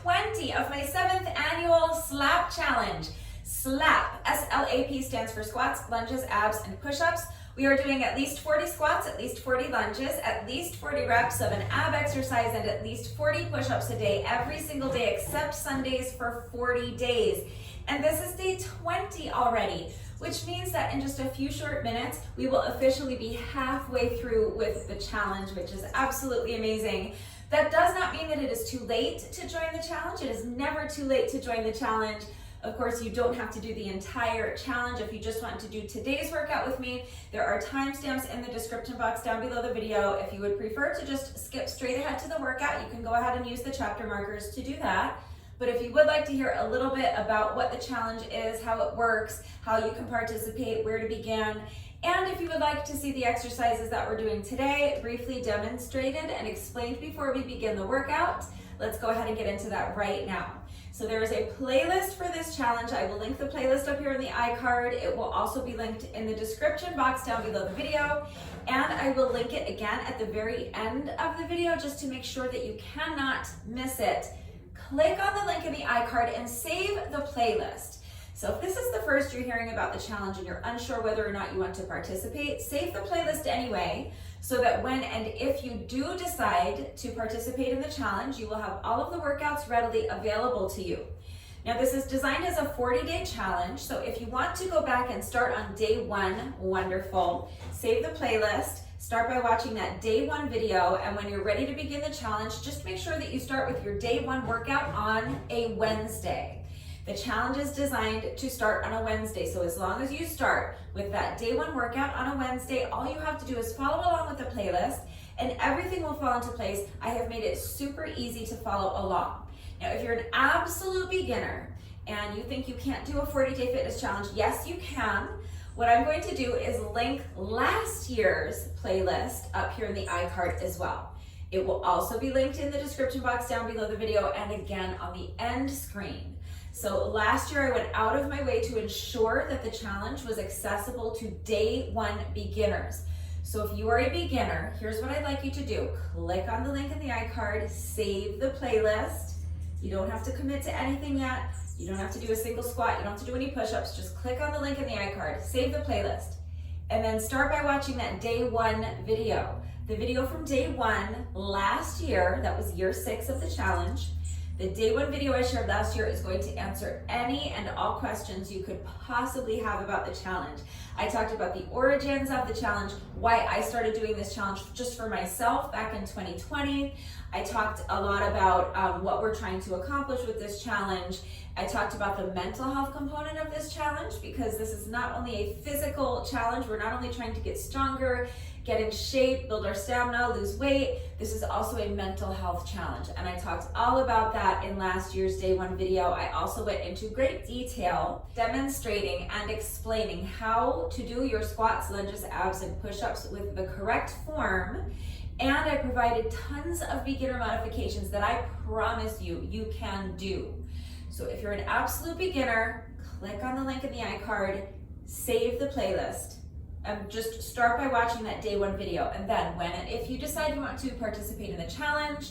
20 of my 7th annual SLAP challenge. SLAP, S-L-A-P, stands for squats, lunges, abs, and push-ups. We are doing at least 40 squats, at least 40 lunges, at least 40 reps of an ab exercise, and at least 40 push-ups a day, every single day except Sundays for 40 days. And this is day 20 already, which means that in just a few short minutes, we will officially be halfway through with the challenge, which is absolutely amazing. That does not mean that it is too late to join the challenge. It is never too late to join the challenge. Of course, you don't have to do the entire challenge. If you just want to do today's workout with me, there are timestamps in the description box down below the video. If you would prefer to just skip straight ahead to the workout, you can go ahead and use the chapter markers to do that. But if you would like to hear a little bit about what the challenge is, how it works, how you can participate, where to begin, and if you would like to see the exercises that we're doing today briefly demonstrated and explained before we begin the workout, let's go ahead and get into that right now. So there is a playlist for this challenge. I will link the playlist up here in the iCard. It will also be linked in the description box down below the video. And I will link it again at the very end of the video just to make sure that you cannot miss it. Click on the link in the iCard and save the playlist. So if this is the first you're hearing about the challenge and you're unsure whether or not you want to participate, save the playlist anyway, so that when and if you do decide to participate in the challenge, you will have all of the workouts readily available to you. Now this is designed as a 40-day challenge, so if you want to go back and start on day 1, wonderful. Save the playlist, start by watching that day 1 video, and when you're ready to begin the challenge, just make sure that you start with your day 1 workout on a Wednesday. The challenge is designed to start on a Wednesday, so as long as you start with that day 1 workout on a Wednesday, all you have to do is follow along with the playlist and everything will fall into place. I have made it super easy to follow along. Now, if you're an absolute beginner and you think you can't do a 40-day fitness challenge, yes, you can. What I'm going to do is link last year's playlist up here in the iCard as well. It will also be linked in the description box down below the video and again on the end screen. So last year I went out of my way to ensure that the challenge was accessible to day 1 beginners. So if you are a beginner, here's what I'd like you to do. Click on the link in the iCard, save the playlist. You don't have to commit to anything yet. You don't have to do a single squat. You don't have to do any push-ups. Just click on the link in the iCard, save the playlist, and then start by watching that day 1 video. The video from day 1 last year, that was year 6 of the challenge. The day 1 video I shared last year is going to answer any and all questions you could possibly have about the challenge. I talked about the origins of the challenge, why I started doing this challenge just for myself back in 2020. I talked a lot about what we're trying to accomplish with this challenge. I talked about the mental health component of this challenge because this is not only a physical challenge, we're not only trying to get stronger, get in shape, build our stamina, lose weight. This is also a mental health challenge. And I talked all about that in last year's day 1 video. I also went into great detail demonstrating and explaining how to do your squats, lunges, abs, and push-ups with the correct form. And I provided tons of beginner modifications that I promise you can do. So if you're an absolute beginner, click on the link in the iCard, save the playlist, and just start by watching that day 1 video. And then when and if you decide you want to participate in the challenge,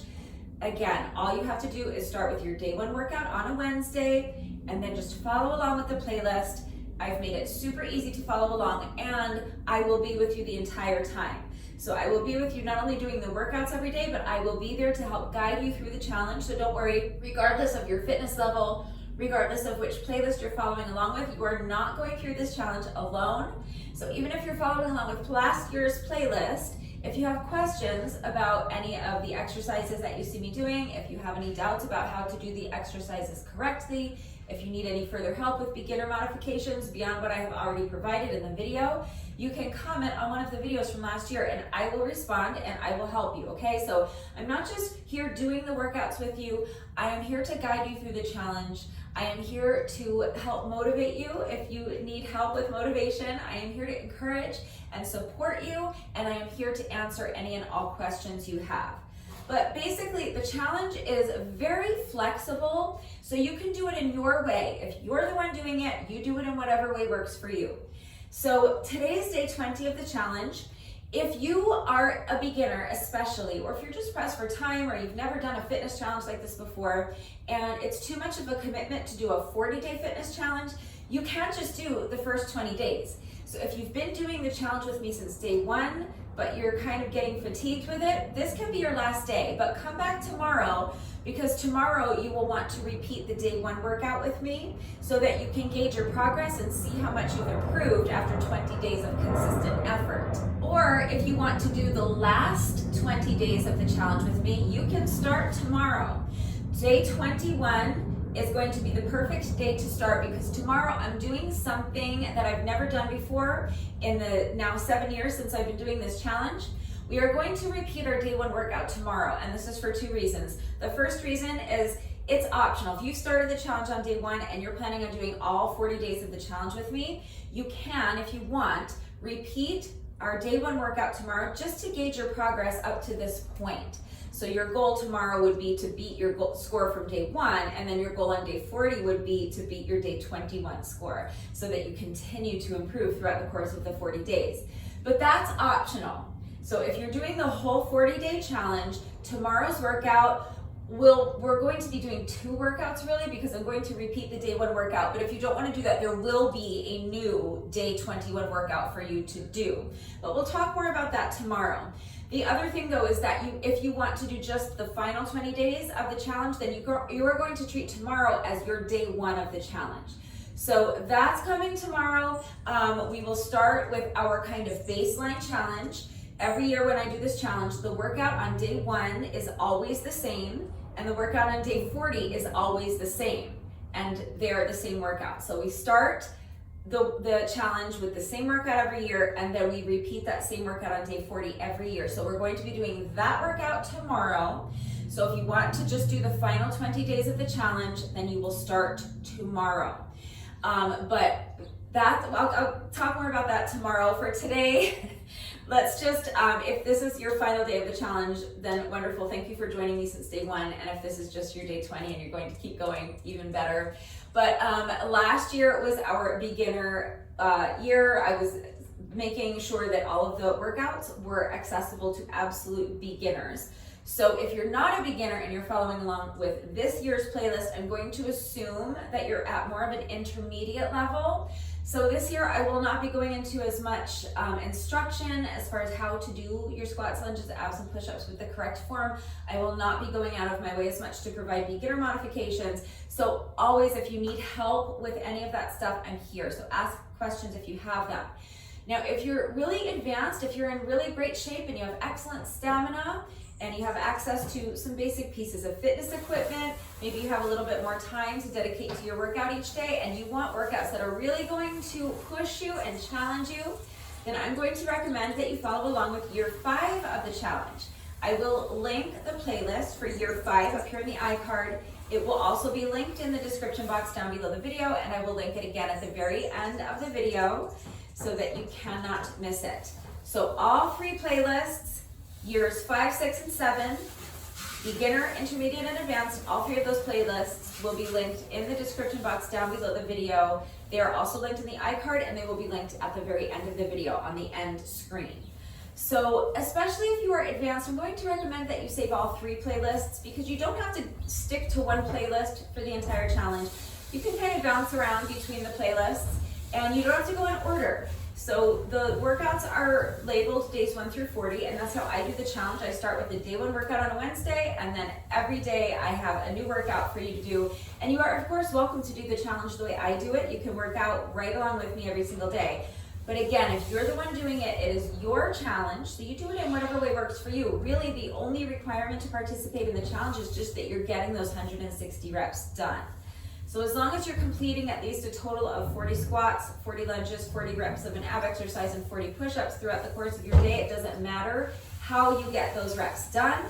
again, all you have to do is start with your day 1 workout on a Wednesday and then just follow along with the playlist. I've made it super easy to follow along and I will be with you the entire time. So I will be with you not only doing the workouts every day, but I will be there to help guide you through the challenge. So don't worry, regardless of your fitness level, regardless of which playlist you're following along with, you are not going through this challenge alone. So even if you're following along with last year's playlist, if you have questions about any of the exercises that you see me doing, if you have any doubts about how to do the exercises correctly, if you need any further help with beginner modifications beyond what I have already provided in the video, you can comment on one of the videos from last year and I will respond and I will help you, okay? So I'm not just here doing the workouts with you, I am here to guide you through the challenge. I am here to help motivate you if you need help with motivation. I am here to encourage and support you, and I am here to answer any and all questions you have. But basically, the challenge is very flexible, so you can do it in your way. If you're the one doing it, you do it in whatever way works for you. So today is day 20 of the challenge, If you are a beginner especially, or if you're just pressed for time, or you've never done a fitness challenge like this before, and it's too much of a commitment to do a 40-day fitness challenge, you can't just do the first 20 days. So if you've been doing the challenge with me since day one, but you're kind of getting fatigued with it, this can be your last day. But come back tomorrow, because tomorrow you will want to repeat the day one workout with me so that you can gauge your progress and see how much you've improved after 20 days of consistent effort. Or if you want to do the last 20 days of the challenge with me, you can start tomorrow. Day 21 is going to be the perfect day to start, because tomorrow I'm doing something that I've never done before in the now 7 years since I've been doing this challenge. We are going to repeat our day one workout tomorrow, and this is for two reasons. The first reason is it's optional. If you started the challenge on day one and you're planning on doing all 40 days of the challenge with me, you can, if you want, repeat our day one workout tomorrow just to gauge your progress up to this point. So your goal tomorrow would be to beat your score from day one, and then your goal on day 40 would be to beat your day 21 score, so that you continue to improve throughout the course of the 40 days. But that's optional. So if you're doing the whole 40-day challenge, tomorrow's workout, we're going to be doing two workouts really, because I'm going to repeat the day one workout. But if you don't want to do that, there will be a new day 21 workout for you to do. But we'll talk more about that tomorrow. The other thing though is that if you want to do just the final 20 days of the challenge, then you are going to treat tomorrow as your day one of the challenge. So that's coming tomorrow. We will start with our kind of baseline challenge. Every year when I do this challenge, the workout on day one is always the same, and the workout on day 40 is always the same, and they're the same workout. So we start the challenge with the same workout every year, and then we repeat that same workout on day 40 every year. So we're going to be doing that workout tomorrow. So if you want to just do the final 20 days of the challenge, then you will start tomorrow. But I'll talk more about that tomorrow. For today, let's just, if this is your final day of the challenge, then wonderful. Thank you for joining me since day one. And if this is just your day 20 and you're going to keep going, even better. But last year was our beginner year. I was making sure that all of the workouts were accessible to absolute beginners. So if you're not a beginner and you're following along with this year's playlist, I'm going to assume that you're at more of an intermediate level. So this year I will not be going into as much instruction as far as how to do your squats, lunges, abs, and push-ups with the correct form. I will not be going out of my way as much to provide beginner modifications. So always, if you need help with any of that stuff, I'm here. So ask questions if you have them. Now, if you're really advanced, if you're in really great shape and you have excellent stamina, and you have access to some basic pieces of fitness equipment, maybe you have a little bit more time to dedicate to your workout each day, and you want workouts that are really going to push you and challenge you, then I'm going to recommend that you follow along with year 5 of the challenge. I will link the playlist for year 5 up here in the iCard. It will also be linked in the description box down below the video, and I will link it again at the very end of the video so that you cannot miss it. So all 3 playlists, years 5, 6, and 7, beginner, intermediate, and advanced, all 3 of those playlists will be linked in the description box down below the video. They are also linked in the iCard, and they will be linked at the very end of the video on the end screen. So especially if you are advanced, I'm going to recommend that you save all 3 playlists, because you don't have to stick to one playlist for the entire challenge. You can kind of bounce around between the playlists, and you don't have to go in order. So the workouts are labeled days 1 through 40, and that's how I do the challenge. I start with the day 1 workout on a Wednesday, and then every day I have a new workout for you to do. And you are, of course, welcome to do the challenge the way I do it. You can work out right along with me every single day. But again, if you're the one doing it, it is your challenge, so you do it in whatever way works for you. Really, the only requirement to participate in the challenge is just that you're getting those 160 reps done. So as long as you're completing at least a total of 40 squats, 40 lunges, 40 reps of an ab exercise, and 40 push-ups throughout the course of your day, it doesn't matter how you get those reps done.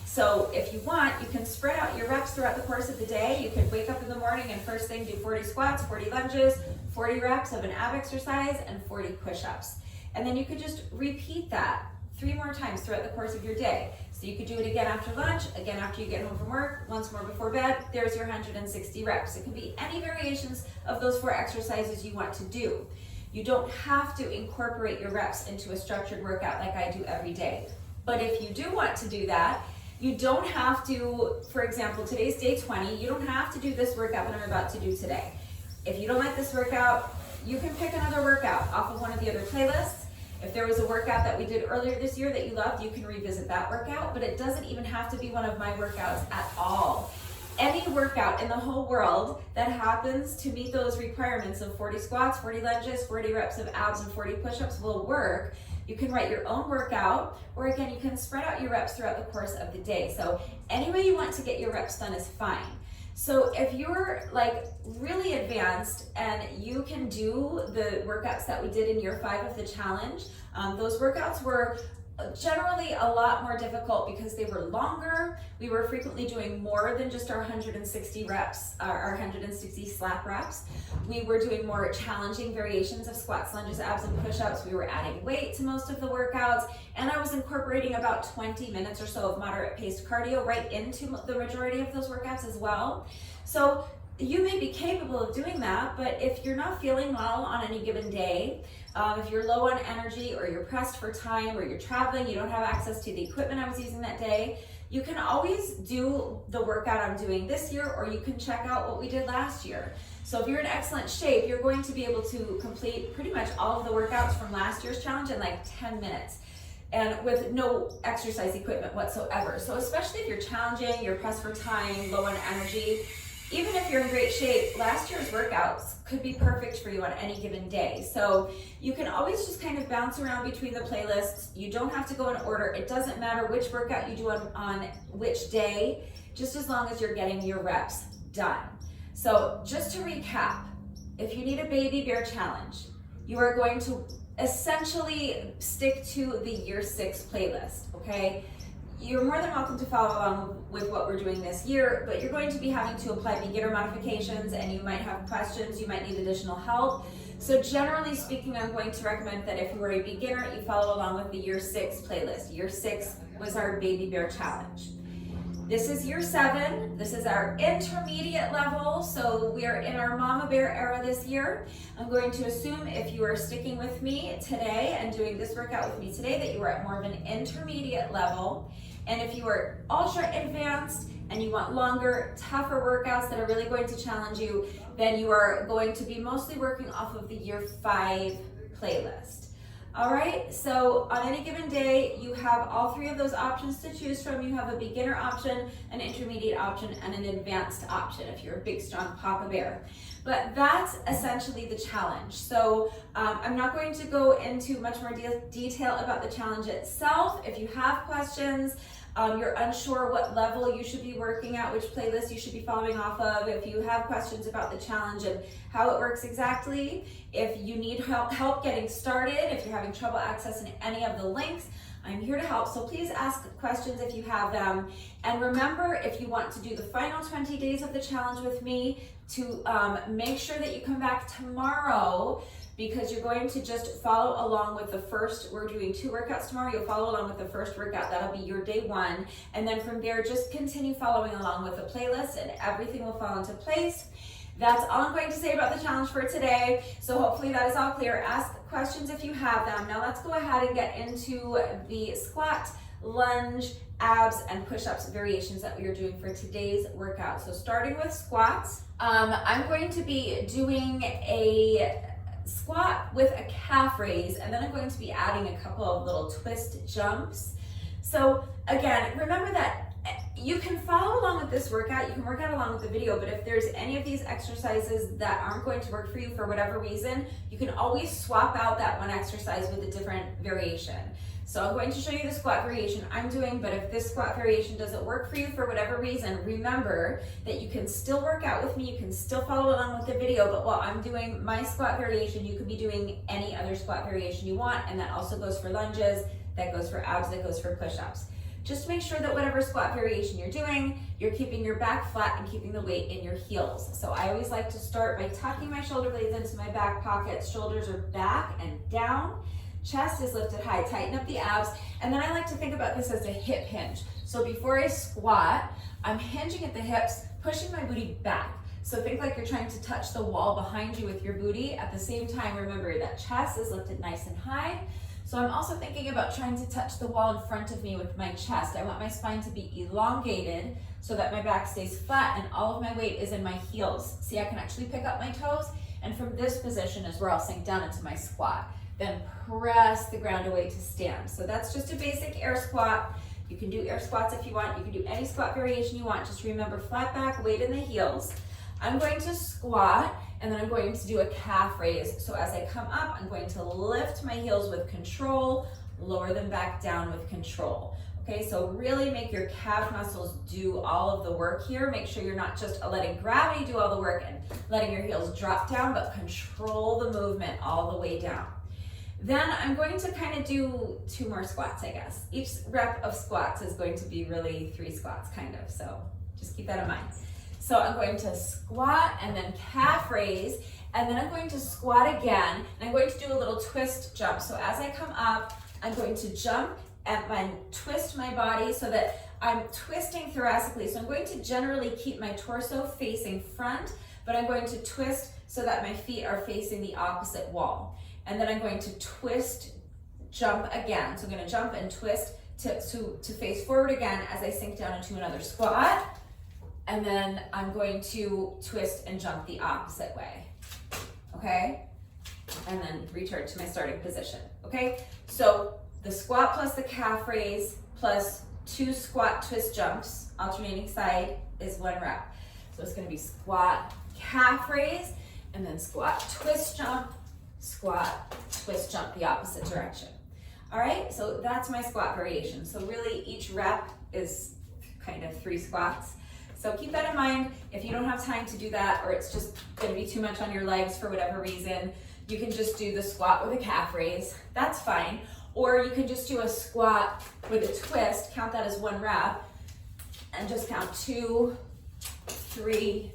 So if you want, you can spread out your reps throughout the course of the day. You could wake up in the morning and first thing do 40 squats, 40 lunges, 40 reps of an ab exercise, and 40 push-ups. And then you could just repeat that 3 more times throughout the course of your day. So you could do it again after lunch, again after you get home from work, once more before bed. There's your 160 reps. It can be any variations of those 4 exercises you want to do. You don't have to incorporate your reps into a structured workout like I do every day. But if you do want to do that, you don't have to, for example, today's day 20, you don't have to do this workout that I'm about to do today. If you don't like this workout, you can pick another workout off of one of the other playlists. If there was a workout that we did earlier this year that you loved, you can revisit that workout, but it doesn't even have to be one of my workouts at all. Any workout in the whole world that happens to meet those requirements of 40 squats, 40 lunges, 40 reps of abs, and 40 push-ups will work. You can write your own workout, or again, you can spread out your reps throughout the course of the day. So any way you want to get your reps done is fine. So if you're like really advanced and you can do the workouts that we did in year 5 of the challenge, those workouts were generally a lot more difficult because they were longer. We were frequently doing more than just our 160 reps, our 160 slap reps. We were doing more challenging variations of squats, lunges, abs, and push-ups. We were adding weight to most of the workouts, and I was incorporating about 20 minutes or so of moderate paced cardio right into the majority of those workouts as well. So you may be capable of doing that, but if you're not feeling well on any given day, if you're low on energy or you're pressed for time or you're traveling, you don't have access to the equipment I was using that day, you can always do the workout I'm doing this year, or you can check out what we did last year. So if you're in excellent shape, you're going to be able to complete pretty much all of the workouts from last year's challenge in like 10 minutes. And with no exercise equipment whatsoever. So especially if you're challenging, you're pressed for time, low on energy, even if you're in great shape, last year's workouts could be perfect for you on any given day. So you can always just kind of bounce around between the playlists. You don't have to go in order. It doesn't matter which workout you do on which day, just as long as you're getting your reps done. So just to recap, if you need a baby bear challenge, you are going to essentially stick to the year 6 playlist, okay? You're more than welcome to follow along with what we're doing this year, but you're going to be having to apply beginner modifications, and you might have questions, you might need additional help. So generally speaking, I'm going to recommend that if you are a beginner, you follow along with the year 6 playlist. Year 6 was our baby bear challenge. This is year 7. This is our intermediate level. So we are in our mama bear era this year. I'm going to assume if you are sticking with me today and doing this workout with me today, that you are at more of an intermediate level. And if you are ultra advanced and you want longer, tougher workouts that are really going to challenge you, then you are going to be mostly working off of the year 5 playlist. All right, so on any given day, you have all 3 of those options to choose from. You have a beginner option, an intermediate option, and an advanced option if you're a big, strong Papa Bear. But that's essentially the challenge. So I'm not going to go into much more detail about the challenge itself. If you have questions, you're unsure what level you should be working at, which playlist you should be following off of, if you have questions about the challenge and how it works exactly, if you need help getting started, if you're having trouble accessing any of the links, I'm here to help. So please ask questions if you have them. And remember, if you want to do the final 20 days of the challenge with me, to make sure that you come back tomorrow, because you're going to just follow along with the first. We're doing 2 workouts tomorrow. You'll follow along with the first workout. That'll be your day 1. And then from there, just continue following along with the playlist and everything will fall into place. That's all I'm going to say about the challenge for today. So hopefully that is all clear. Ask questions if you have them. Now let's go ahead and get into the squat, lunge, abs, and push-ups variations that we are doing for today's workout. So starting with squats, I'm going to be doing a squat with a calf raise, and then I'm going to be adding a couple of little twist jumps. So again, remember that you can follow along with this workout, you can work out along with the video, but if there's any of these exercises that aren't going to work for you for whatever reason, you can always swap out that one exercise with a different variation. So I'm going to show you the squat variation I'm doing, but if this squat variation doesn't work for you for whatever reason, remember that you can still work out with me, you can still follow along with the video, but while I'm doing my squat variation, you could be doing any other squat variation you want, and that also goes for lunges, that goes for abs, that goes for push-ups. Just make sure that whatever squat variation you're doing, you're keeping your back flat and keeping the weight in your heels. So I always like to start by tucking my shoulder blades into my back pockets, shoulders are back and down, chest is lifted high, tighten up the abs, and then I like to think about this as a hip hinge. So before I squat, I'm hinging at the hips, pushing my booty back. So think like you're trying to touch the wall behind you with your booty. At the same time, remember that chest is lifted nice and high. So I'm also thinking about trying to touch the wall in front of me with my chest. I want my spine to be elongated so that my back stays flat and all of my weight is in my heels. See, I can actually pick up my toes, and from this position is where I'll sink down into my squat. Then press the ground away to stand. So that's just a basic air squat. You can do air squats if you want. You can do any squat variation you want. Just remember flat back, weight in the heels. I'm going to squat, and then I'm going to do a calf raise. So as I come up, I'm going to lift my heels with control, lower them back down with control. Okay, so really make your calf muscles do all of the work here. Make sure you're not just letting gravity do all the work and letting your heels drop down, but control the movement all the way down. Then I'm going to kind of do 2 more squats, I guess. Each rep of squats is going to be really 3 squats, kind of. So just keep that in mind. So I'm going to squat and then calf raise, and then I'm going to squat again, and I'm going to do a little twist jump. So as I come up, I'm going to jump and twist my body so that I'm twisting thoracically. So I'm going to generally keep my torso facing front, but I'm going to twist so that my feet are facing the opposite wall. And then I'm going to twist, jump again. So I'm going to jump and twist to face forward again as I sink down into another squat. And then I'm going to twist and jump the opposite way, okay? And then return to my starting position, okay? So the squat plus the calf raise plus 2 squat twist jumps, alternating side, is 1 rep. So it's gonna be squat, calf raise, and then squat, twist jump, squat, twist jump the opposite direction. All right, so that's my squat variation. So really each rep is kind of 3 squats. So keep that in mind. If you don't have time to do that, or it's just gonna be too much on your legs for whatever reason, you can just do the squat with a calf raise. That's fine. Or you can just do a squat with a twist, count that as 1 rep, and just count 2, 3,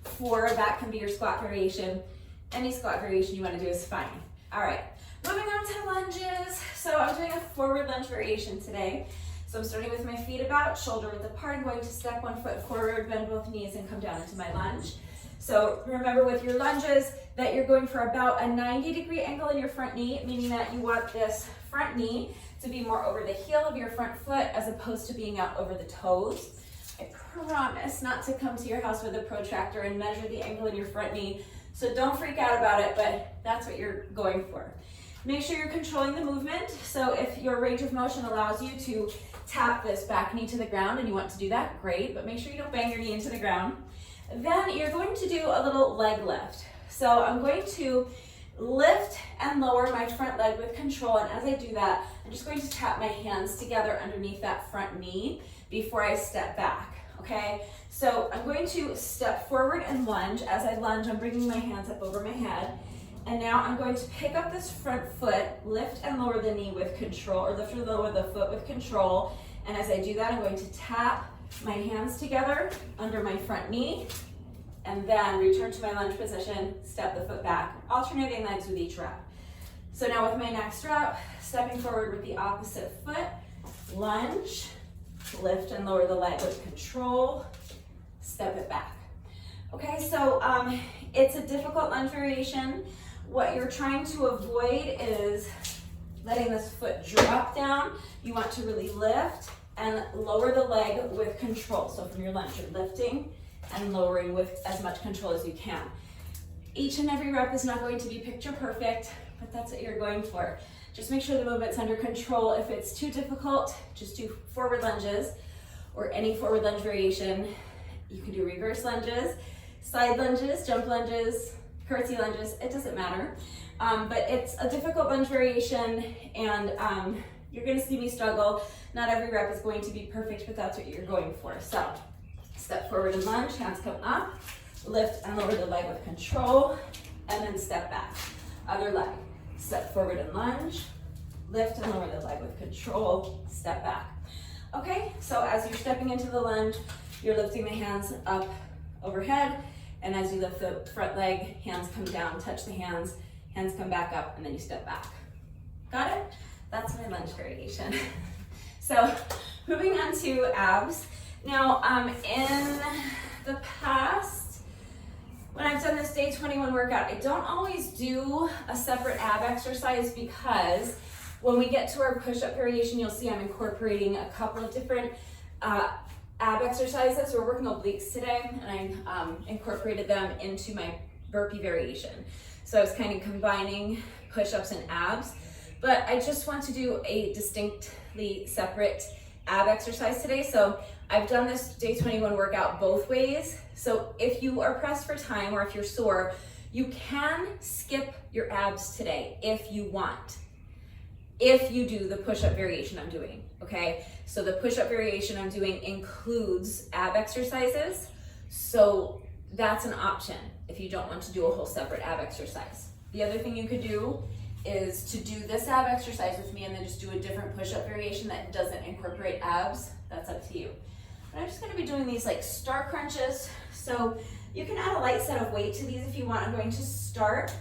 4. That can be your squat variation. Any squat variation you wanna do is fine. All right, moving on to lunges. So I'm doing a forward lunge variation today. So I'm starting with my feet about shoulder width apart. I'm going to step 1 foot forward, bend both knees, and come down into my lunge. So remember with your lunges that you're going for about a 90-degree angle in your front knee, meaning that you want this front knee to be more over the heel of your front foot as opposed to being out over the toes. I promise not to come to your house with a protractor and measure the angle in your front knee, so don't freak out about it, but that's what you're going for. Make sure you're controlling the movement. So if your range of motion allows you to tap this back knee to the ground and you want to do that, great, but make sure you don't bang your knee into the ground. Then you're going to do a little leg lift. So I'm going to lift and lower my front leg with control, and as I do that, I'm just going to tap my hands together underneath that front knee before I step back, okay? So I'm going to step forward and lunge. As I lunge, I'm bringing my hands up over my head, and now I'm going to pick up this front foot, lift and lower the knee with control, or lift and lower the foot with control, and as I do that, I'm going to tap my hands together under my front knee, and then return to my lunge position, step the foot back, alternating legs with each rep. So now with my next rep, stepping forward with the opposite foot, lunge, lift and lower the leg with control, step it back. Okay, so it's a difficult lunge variation. What you're trying to avoid is letting this foot drop down. You want to really lift and lower the leg with control. So from your lunge, you're lifting and lowering with as much control as you can. Each and every rep is not going to be picture perfect, but that's what you're going for. Just make sure the movement's under control. If it's too difficult, just do forward lunges or any forward lunge variation. You can do reverse lunges, side lunges, jump lunges, curtsy lunges, it doesn't matter. But it's a difficult lunge variation, and you're gonna see me struggle. Not every rep is going to be perfect, but that's what you're going for. So step forward and lunge, hands come up, lift and lower the leg with control, and then step back. Other leg, step forward and lunge, lift and lower the leg with control, step back. Okay, so as you're stepping into the lunge, you're lifting the hands up overhead, and as you lift the front leg, hands come down, touch the hands, hands come back up, and then you step back. Got it? That's my lunge variation. So moving on to abs. Now, in the past, day 21 workout. I don't always do a separate ab exercise because when we get to our push-up variation, you'll see I'm incorporating a couple of different ab exercises. We're working obliques today, and I incorporated them into my burpee variation. So I was kind of combining push-ups and abs, but I just want to do a distinctly separate ab exercise today. So I've done this day 21 workout both ways. So if you are pressed for time or if you're sore, you can skip your abs today if you want, if you do the push-up variation I'm doing, okay? So the push-up variation I'm doing includes ab exercises. So that's an option if you don't want to do a whole separate ab exercise. The other thing you could do is to do this ab exercise with me and then just do a different push-up variation that doesn't incorporate abs. That's up to you. But I'm just gonna be doing these like star crunches. So you can add a light set of weight to these if you want. I'm going to start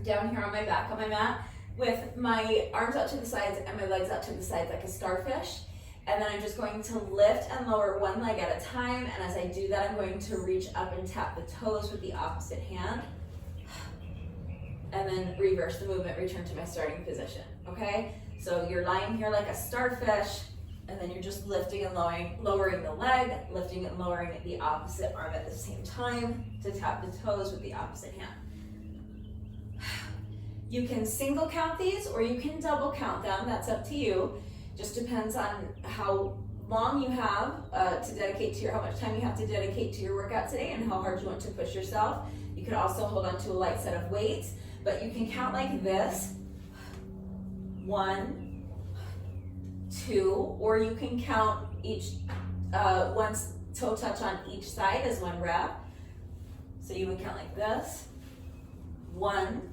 down here on my back on my mat with my arms out to the sides and my legs out to the sides like a starfish. And then I'm just going to lift and lower one leg at a time. And as I do that, I'm going to reach up and tap the toes with the opposite hand. And then reverse the movement, return to my starting position, okay? So you're lying here like a starfish, and then you're just lifting and lowering the leg, lifting and lowering the opposite arm at the same time to tap the toes with the opposite hand. You can single count these or you can double count them, that's up to you. Just depends on how long you have to dedicate to how much time you have to dedicate to your workout today and how hard you want to push yourself. You could also hold on to a light set of weights, but you can count like this, 1, 2, or you can count each, one toe touch on each side as one rep. So you would count like this, 1,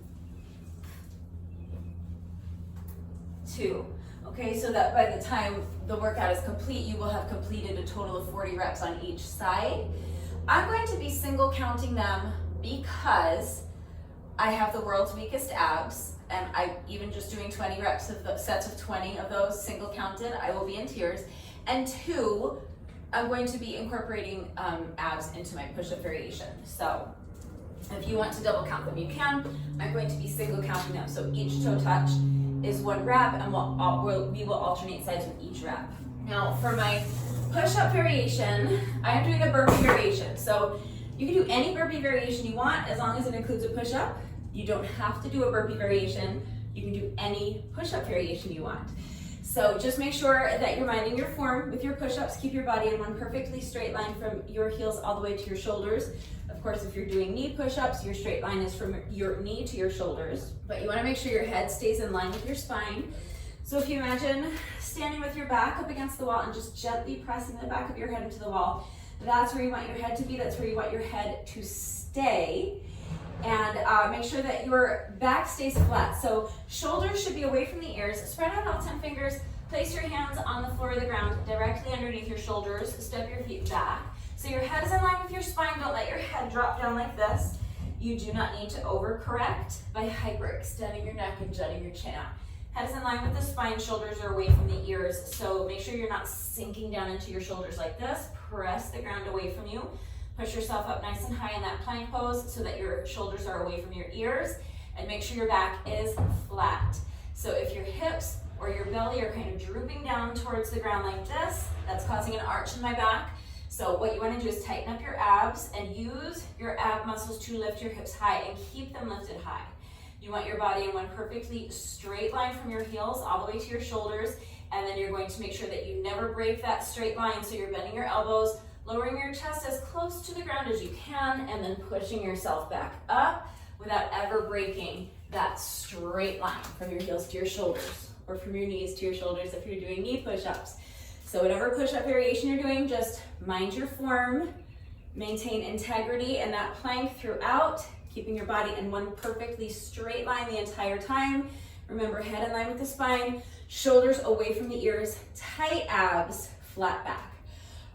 2. Okay, so that by the time the workout is complete, you will have completed a total of 40 reps on each side. I'm going to be single counting them because I have the world's weakest abs, and I even just doing 20 reps of the sets of 20 of those single counted, I will be in tears. And 2, I'm going to be incorporating abs into my push-up variation. So if you want to double count them, you can. I'm going to be single counting them. So each toe touch is 1 rep, and we will alternate sides with each rep. Now for my push-up variation, I am doing a burpee variation. So you can do any burpee variation you want as long as it includes a push-up. You don't have to do a burpee variation. You can do any push-up variation you want. So just make sure that you're minding your form with your push-ups. Keep your body in one perfectly straight line from your heels all the way to your shoulders. Of course, if you're doing knee push-ups, your straight line is from your knee to your shoulders. But you want to make sure your head stays in line with your spine. So if you imagine standing with your back up against the wall and just gently pressing the back of your head into the wall, that's where you want your head to be. That's where you want your head to stay. And make sure that your back stays flat. So shoulders should be away from the ears. Spread out all 10 fingers. Place your hands on the floor of the ground directly underneath your shoulders. Step your feet back. So your head is in line with your spine. Don't let your head drop down like this. You do not need to overcorrect by hyperextending your neck and jutting your chin out. Head is in line with the spine. Shoulders are away from the ears. So make sure you're not sinking down into your shoulders like this. Press the ground away from you. Push yourself up nice and high in that plank pose so that your shoulders are away from your ears, and make sure your back is flat. So if your hips or your belly are kind of drooping down towards the ground like this, that's causing an arch in my back. So what you want to do is tighten up your abs and use your ab muscles to lift your hips high and keep them lifted high. You want your body in one perfectly straight line from your heels all the way to your shoulders, and then you're going to make sure that you never break that straight line. So you're bending your elbows, lowering your chest as close to the ground as you can, and then pushing yourself back up without ever breaking that straight line from your heels to your shoulders, or from your knees to your shoulders if you're doing knee push-ups. So whatever push-up variation you're doing, just mind your form, maintain integrity in that plank throughout, keeping your body in one perfectly straight line the entire time. Remember, head in line with the spine, shoulders away from the ears, tight abs, flat back.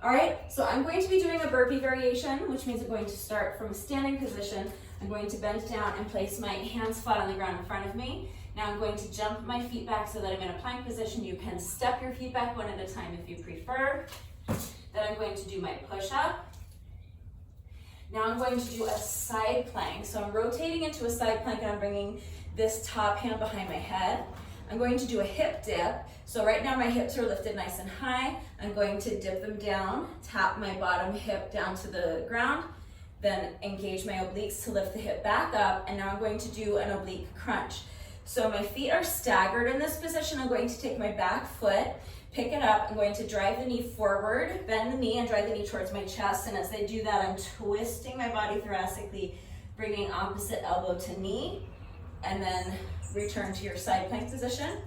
All right, so I'm going to be doing a burpee variation, which means I'm going to start from a standing position. I'm going to bend down and place my hands flat on the ground in front of me. Now I'm going to jump my feet back so that I'm in a plank position. You can step your feet back one at a time if you prefer. Then I'm going to do my push-up. Now I'm going to do a side plank. So I'm rotating into a side plank and I'm bringing this top hand behind my head. I'm going to do a hip dip. So right now my hips are lifted nice and high. I'm going to dip them down, tap my bottom hip down to the ground, then engage my obliques to lift the hip back up, and now I'm going to do an oblique crunch. So my feet are staggered in this position. I'm going to take my back foot, pick it up, I'm going to drive the knee forward, bend the knee and drive the knee towards my chest, and as I do that, I'm twisting my body thoracically, bringing opposite elbow to knee, and then return to your side plank position.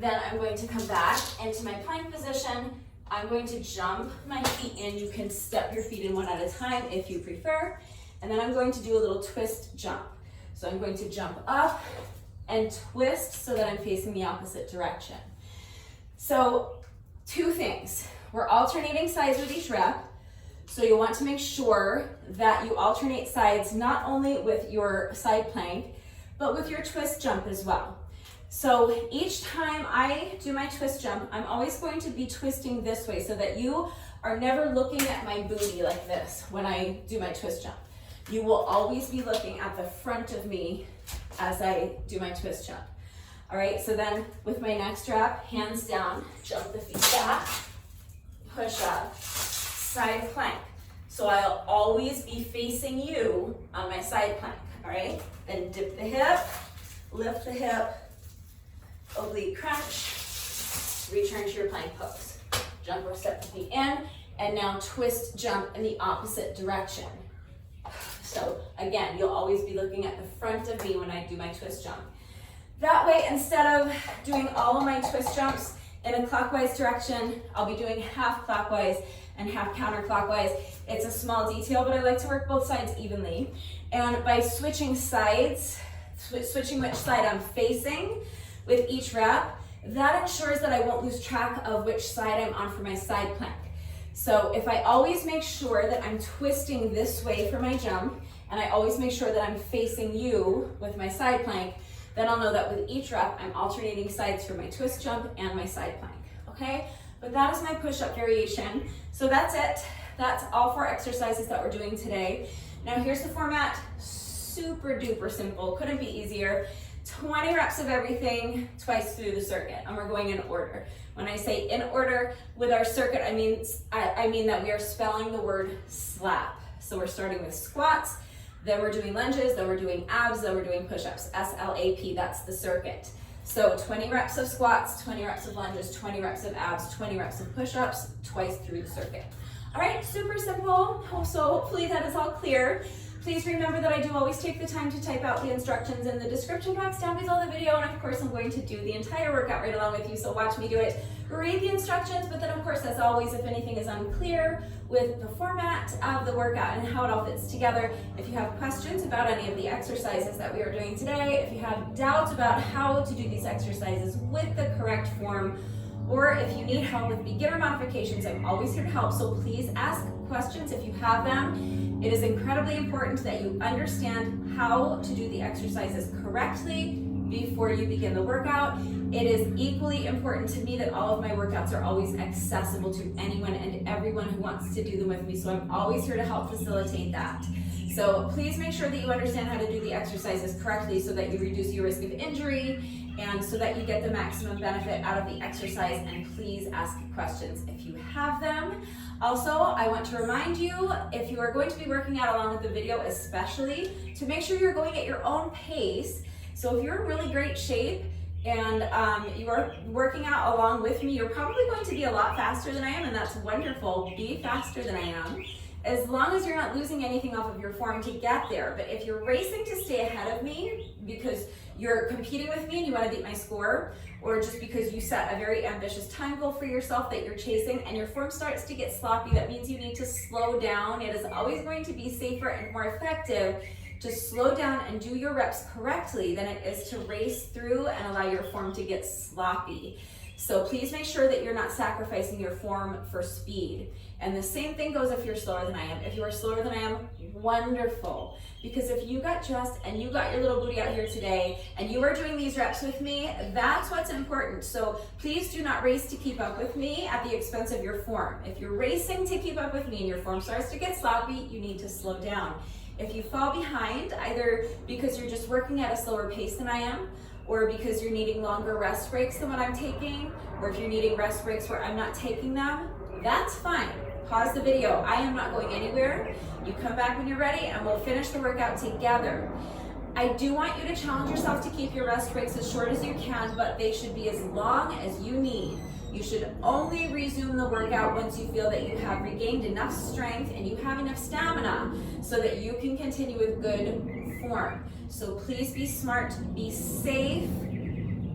Then I'm going to come back into my plank position. I'm going to jump my feet in. You can step your feet in one at a time if you prefer. And then I'm going to do a little twist jump. So I'm going to jump up and twist so that I'm facing the opposite direction. So 2 things. We're alternating sides with each rep. So you'll want to make sure that you alternate sides not only with your side plank, but with your twist jump as well. So each time I do my twist jump, I'm always going to be twisting this way so that you are never looking at my booty like this when I do my twist jump. You will always be looking at the front of me as I do my twist jump. All right, so then with my next rep, hands down, jump the feet back, push up, side plank. So I'll always be facing you on my side plank, all right? Then dip the hip, lift the hip, oblique crunch, return to your plank pose. Jump or step the feet in, and now twist jump in the opposite direction. So again, you'll always be looking at the front of me when I do my twist jump. That way, instead of doing all of my twist jumps in a clockwise direction, I'll be doing half clockwise and half counterclockwise. It's a small detail, but I like to work both sides evenly. And by switching sides, switching which side I'm facing with each rep, that ensures that I won't lose track of which side I'm on for my side plank. So if I always make sure that I'm twisting this way for my jump, and I always make sure that I'm facing you with my side plank, then I'll know that with each rep, I'm alternating sides for my twist jump and my side plank, okay? But that is my push-up variation. So that's it. That's all 4 exercises that we're doing today. Now here's the format, super duper simple, couldn't be easier. 20 reps of everything twice through the circuit, and we're going in order. When I say in order with our circuit, I mean that we are spelling the word slap. So we're starting with squats, then we're doing lunges, then we're doing abs, then we're doing push-ups. S-L-A-P, that's the circuit. So 20 reps of squats, 20 reps of lunges, 20 reps of abs, 20 reps of push-ups, twice through the circuit. All right, super simple. So hopefully that is all clear. Please remember that I do always take the time to type out the instructions in the description box down below the video, and of course I'm going to do the entire workout right along with you, so watch me do it. Read the instructions, but then of course, as always, if anything is unclear with the format of the workout and how it all fits together, if you have questions about any of the exercises that we are doing today, if you have doubts about how to do these exercises with the correct form, or if you need help with beginner modifications, I'm always here to help, so please ask questions if you have them. It is incredibly important that you understand how to do the exercises correctly before you begin the workout. It is equally important to me that all of my workouts are always accessible to anyone and everyone who wants to do them with me, so I'm always here to help facilitate that. So please make sure that you understand how to do the exercises correctly so that you reduce your risk of injury and so that you get the maximum benefit out of the exercise, and please ask questions if you have them. Also, I want to remind you, if you are going to be working out along with the video especially, to make sure you're going at your own pace. So if you're in really great shape and you are working out along with me, you're probably going to be a lot faster than I am, and that's wonderful. Be faster than I am, as long as you're not losing anything off of your form to get there. But if you're racing to stay ahead of me because you're competing with me and you want to beat my score, or just because you set a very ambitious time goal for yourself that you're chasing and your form starts to get sloppy, that means you need to slow down. It is always going to be safer and more effective to slow down and do your reps correctly than it is to race through and allow your form to get sloppy. So please make sure that you're not sacrificing your form for speed. And the same thing goes if you're slower than I am. If you are slower than I am, wonderful. Because if you got dressed and you got your little booty out here today and you are doing these reps with me, that's what's important. So please do not race to keep up with me at the expense of your form. If you're racing to keep up with me and your form starts to get sloppy, you need to slow down. If you fall behind, either because you're just working at a slower pace than I am, or because you're needing longer rest breaks than what I'm taking, or if you're needing rest breaks where I'm not taking them, that's fine. Pause the video. I am not going anywhere. You come back when you're ready and we'll finish the workout together. I do want you to challenge yourself to keep your rest breaks as short as you can, but they should be as long as you need. You should only resume the workout once you feel that you have regained enough strength and you have enough stamina so that you can continue with good form. So please be smart, be safe,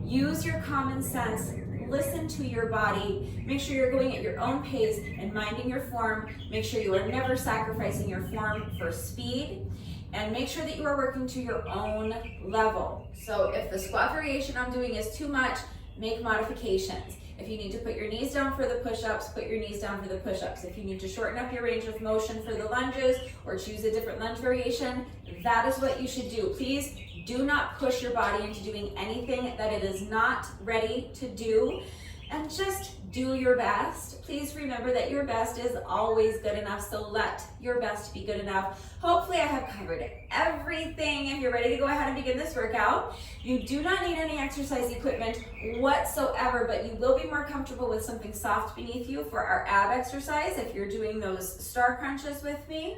use your common sense, listen to your body, make sure you're going at your own pace and minding your form, make sure you are never sacrificing your form for speed, and make sure that you are working to your own level. So if the squat variation I'm doing is too much, make modifications. If you need to put your knees down for the push-ups, put your knees down for the push-ups. If you need to shorten up your range of motion for the lunges or choose a different lunge variation, that is what you should do. Please do not push your body into doing anything that it is not ready to do, and just do your best. Please remember that your best is always good enough, so let your best be good enough. Hopefully I have covered everything. If you're ready to go ahead and begin this workout, you do not need any exercise equipment whatsoever, but you will be more comfortable with something soft beneath you for our ab exercise if you're doing those star crunches with me.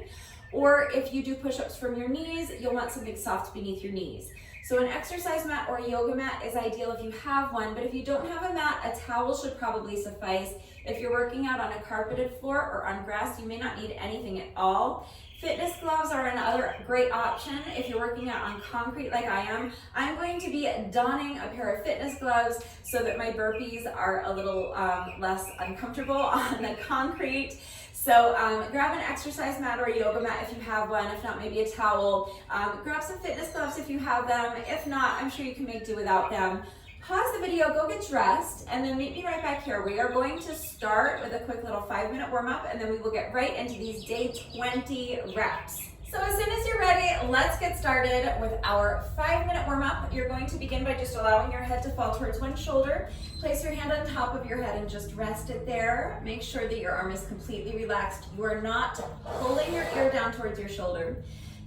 Or if you do push-ups from your knees, you'll want something soft beneath your knees. So an exercise mat or a yoga mat is ideal if you have one, but if you don't have a mat, a towel should probably suffice. If you're working out on a carpeted floor or on grass, you may not need anything at all. Fitness gloves are another great option if you're working out on concrete like I am. I'm going to be donning a pair of fitness gloves so that my burpees are a little less uncomfortable on the concrete. So grab an exercise mat or a yoga mat if you have one, if not maybe a towel. Grab some fitness gloves if you have them. If not, I'm sure you can make do without them. Pause the video, go get dressed, and then meet me right back here. We are going to start with a quick little 5-minute warm up, and then we will get right into these day 20 reps. So as soon as you're ready, let's get started with our 5-minute warm up. You're going to begin by just allowing your head to fall towards one shoulder. Place your hand on top of your head and just rest it there. Make sure that your arm is completely relaxed. You are not pulling your ear down towards your shoulder.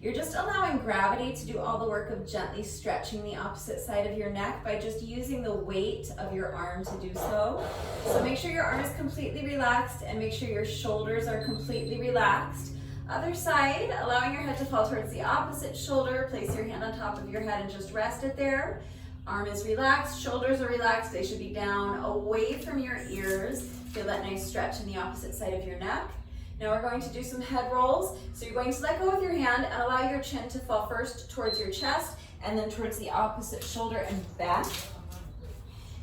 You're just allowing gravity to do all the work of gently stretching the opposite side of your neck by just using the weight of your arm to do so. So make sure your arm is completely relaxed and make sure your shoulders are completely relaxed. Other side, allowing your head to fall towards the opposite shoulder. Place your hand on top of your head and just rest it there. Arm is relaxed, shoulders are relaxed. They should be down away from your ears. Feel that nice stretch in the opposite side of your neck. Now we're going to do some head rolls. So you're going to let go of your hand and allow your chin to fall first towards your chest and then towards the opposite shoulder and back.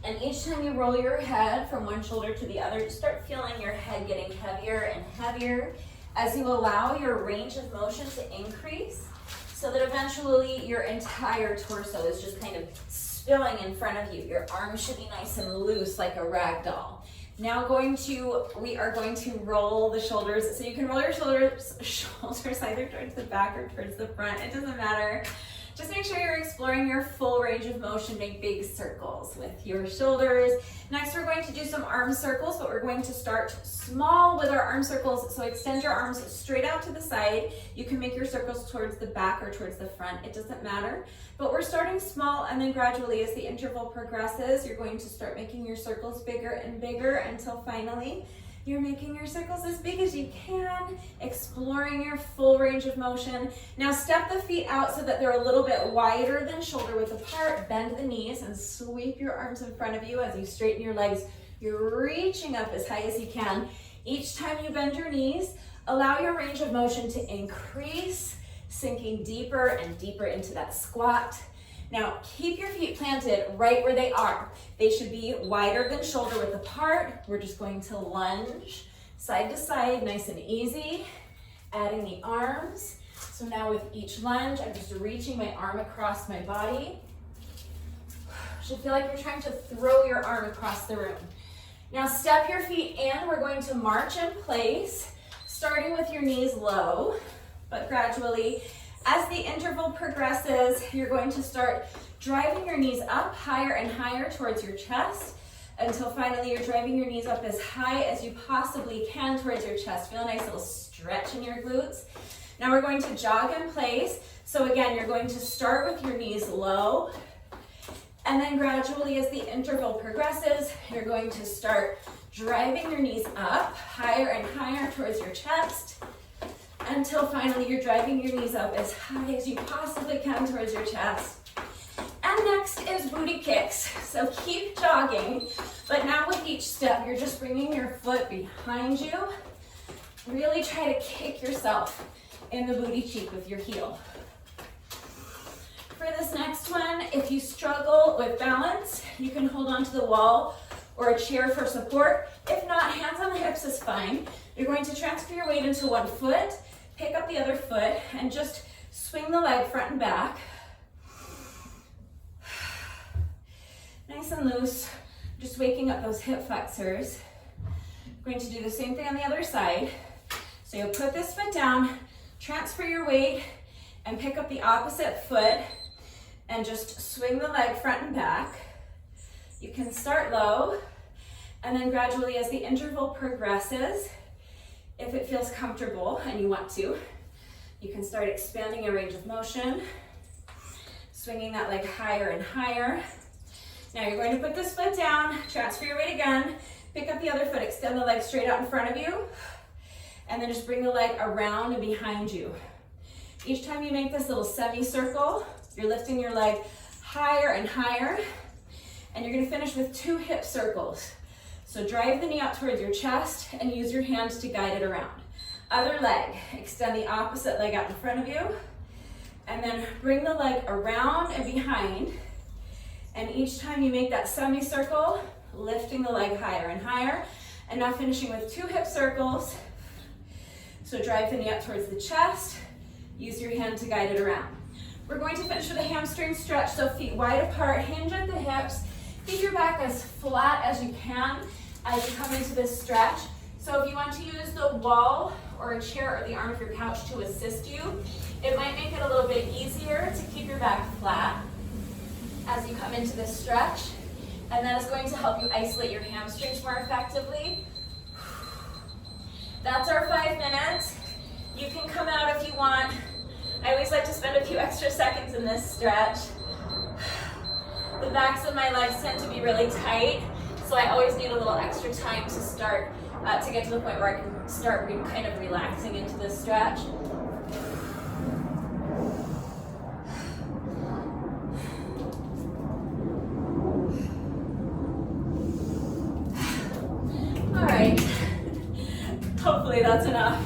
And each time you roll your head from one shoulder to the other, start feeling your head getting heavier and heavier as you allow your range of motion to increase so that eventually your entire torso is just kind of spilling in front of you. Your arms should be nice and loose like a rag doll. Now we are going to roll the shoulders. So you can roll your shoulders either towards the back or towards the front. It doesn't matter. Just make sure you're exploring your full range of motion. Make big circles with your shoulders. Next, we're going to do some arm circles, but we're going to start small with our arm circles. So extend your arms straight out to the side. You can make your circles towards the back or towards the front. It doesn't matter. But we're starting small, and then gradually as the interval progresses, you're going to start making your circles bigger and bigger until finally you're making your circles as big as you can, exploring your full range of motion. Now step the feet out so that they're a little bit wider than shoulder width apart. Bend the knees and sweep your arms in front of you as you straighten your legs. You're reaching up as high as you can. Each time you bend your knees, allow your range of motion to increase, sinking deeper and deeper into that squat. Now, keep your feet planted right where they are. They should be wider than shoulder width apart. We're just going to lunge side to side, nice and easy, adding the arms. So now with each lunge, I'm just reaching my arm across my body. Should feel like you're trying to throw your arm across the room. Now step your feet in. We're going to march in place, starting with your knees low, but gradually, as the interval progresses, you're going to start driving your knees up higher and higher towards your chest until finally you're driving your knees up as high as you possibly can towards your chest. Feel a nice little stretch in your glutes. Now we're going to jog in place. So again, you're going to start with your knees low, and then gradually as the interval progresses, you're going to start driving your knees up higher and higher towards your chest until finally you're driving your knees up as high as you possibly can towards your chest. And next is booty kicks. So keep jogging, but now with each step, you're just bringing your foot behind you. Really try to kick yourself in the booty cheek with your heel. For this next one, if you struggle with balance, you can hold onto the wall or a chair for support. If not, hands on the hips is fine. You're going to transfer your weight into one foot, pick up the other foot, and just swing the leg front and back. Nice and loose, just waking up those hip flexors. We're going to do the same thing on the other side. So you'll put this foot down, transfer your weight, and pick up the opposite foot, and just swing the leg front and back. You can start low, and then gradually as the interval progresses, if it feels comfortable and you want to, you can start expanding your range of motion, swinging that leg higher and higher. Now you're going to put this foot down, transfer your weight again, pick up the other foot, extend the leg straight out in front of you, and then just bring the leg around and behind you. Each time you make this little semicircle, you're lifting your leg higher and higher, and you're gonna finish with 2 hip circles. So drive the knee out towards your chest and use your hands to guide it around. Other leg, extend the opposite leg out in front of you, and then bring the leg around and behind. And each time you make that semicircle, lifting the leg higher and higher. And now finishing with 2 hip circles. So drive the knee up towards the chest, use your hand to guide it around. We're going to finish with a hamstring stretch, so feet wide apart, hinge at the hips, keep your back as flat as you can as you come into this stretch. So if you want to use the wall or a chair or the arm of your couch to assist you, it might make it a little bit easier to keep your back flat as you come into this stretch, and that is going to help you isolate your hamstrings more effectively. That's our 5 minutes. You can come out if you want. I always like to spend a few extra seconds in this stretch. The backs of my legs tend to be really tight, so I always need a little extra time to start, to get to the point where I can start kind of relaxing into this stretch. All right, hopefully that's enough.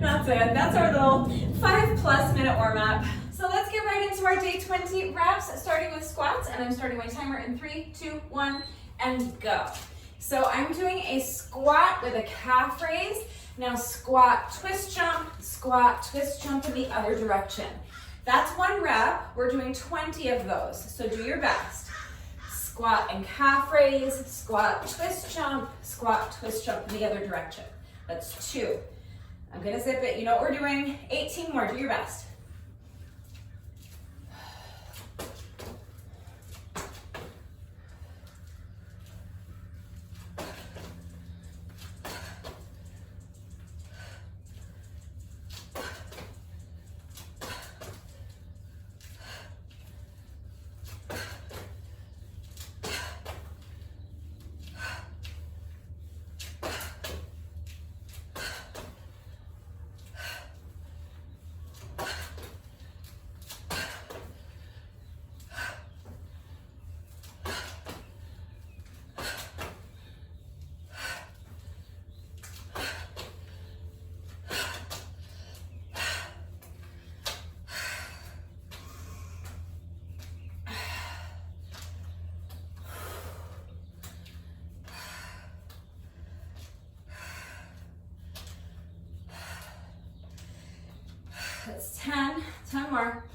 That's it, that's our little 5+ minute warm up. So let's get right into our day 20 reps, starting with squats, and I'm starting my timer in 3, 2, 1, and go. So I'm doing a squat with a calf raise. Now squat, twist jump in the other direction. That's 1 rep. We're doing 20 of those, so do your best. Squat and calf raise, squat, twist jump in the other direction. That's 2. I'm gonna zip it, you know what we're doing. 18 more, do your best. That's 10 more.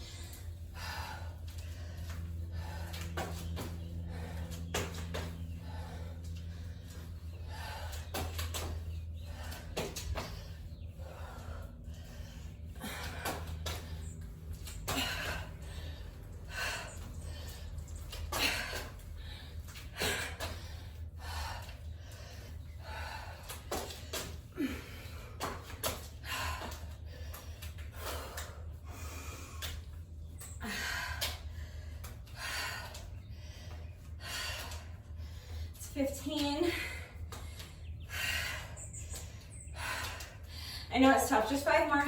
15. I know it's tough, just 5 more.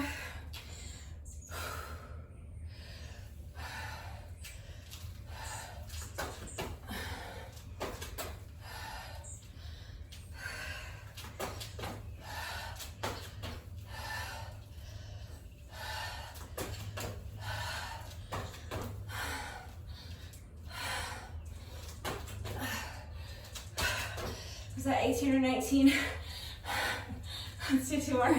Was that 18 or 19? Let's do 2 more.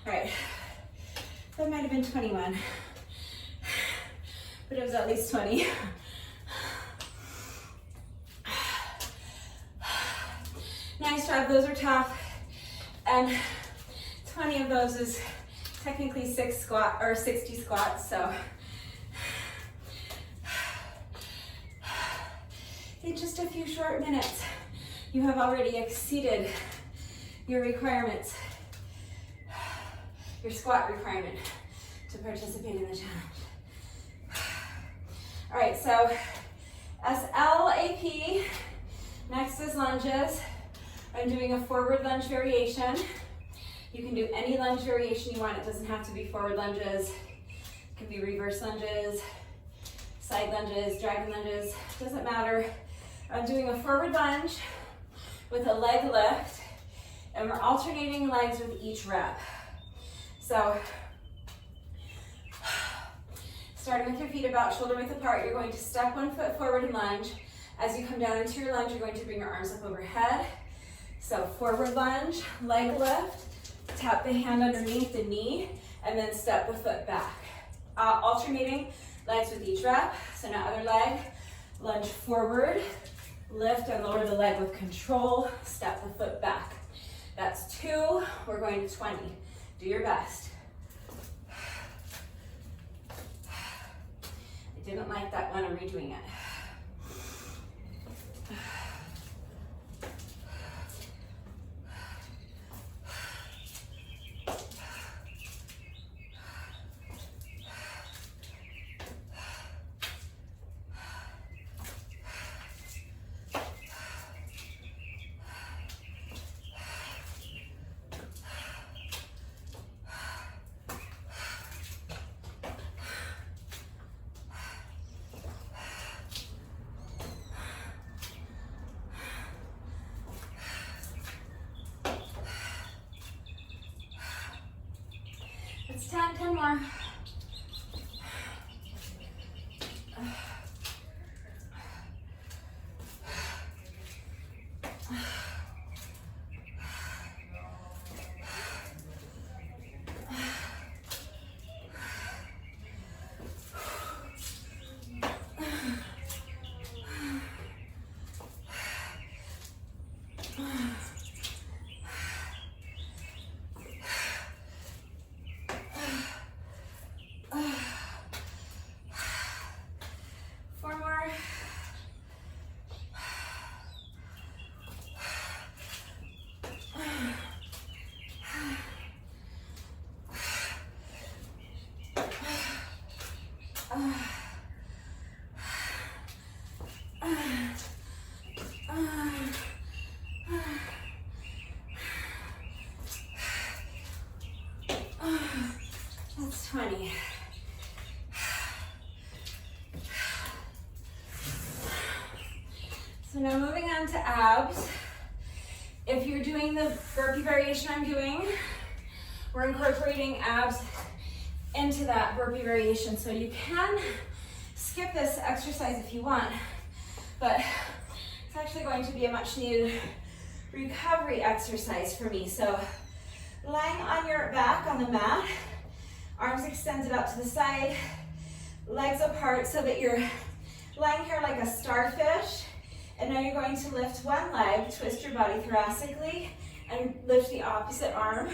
All right, that might have been 21, but it was at least 20. Nice job, those are tough, and 20 of those is technically 60 squats, so in just a few short minutes, you have already exceeded your requirements, your squat requirement to participate in the challenge. All right, so SLAP, next is lunges. I'm doing a forward lunge variation. You can do any lunge variation you want. It doesn't have to be forward lunges. It can be reverse lunges, side lunges, dragon lunges, doesn't matter. I'm doing a forward lunge with a leg lift, and we're alternating legs with each rep. So, starting with your feet about shoulder width apart, you're going to step 1 foot forward and lunge. As you come down into your lunge, you're going to bring your arms up overhead. So forward lunge, leg lift, tap the hand underneath the knee, and then step the foot back. Alternating legs with each rep. So now other leg, lunge forward, lift and lower the leg with control, step the foot back. That's 2, we're going to 20. Do your best. I didn't like that one, I'm redoing it. It's 10 more. That's 20. So now moving on to abs. If you're doing the burpee variation I'm doing, we're incorporating abs into that burpee variation. So you can skip this exercise if you want, but it's actually going to be a much needed recovery exercise for me. So lying on your back on the mat, arms extended out to the side, legs apart so that you're lying here like a starfish. And now you're going to lift one leg, twist your body thoracically, and lift the opposite arm,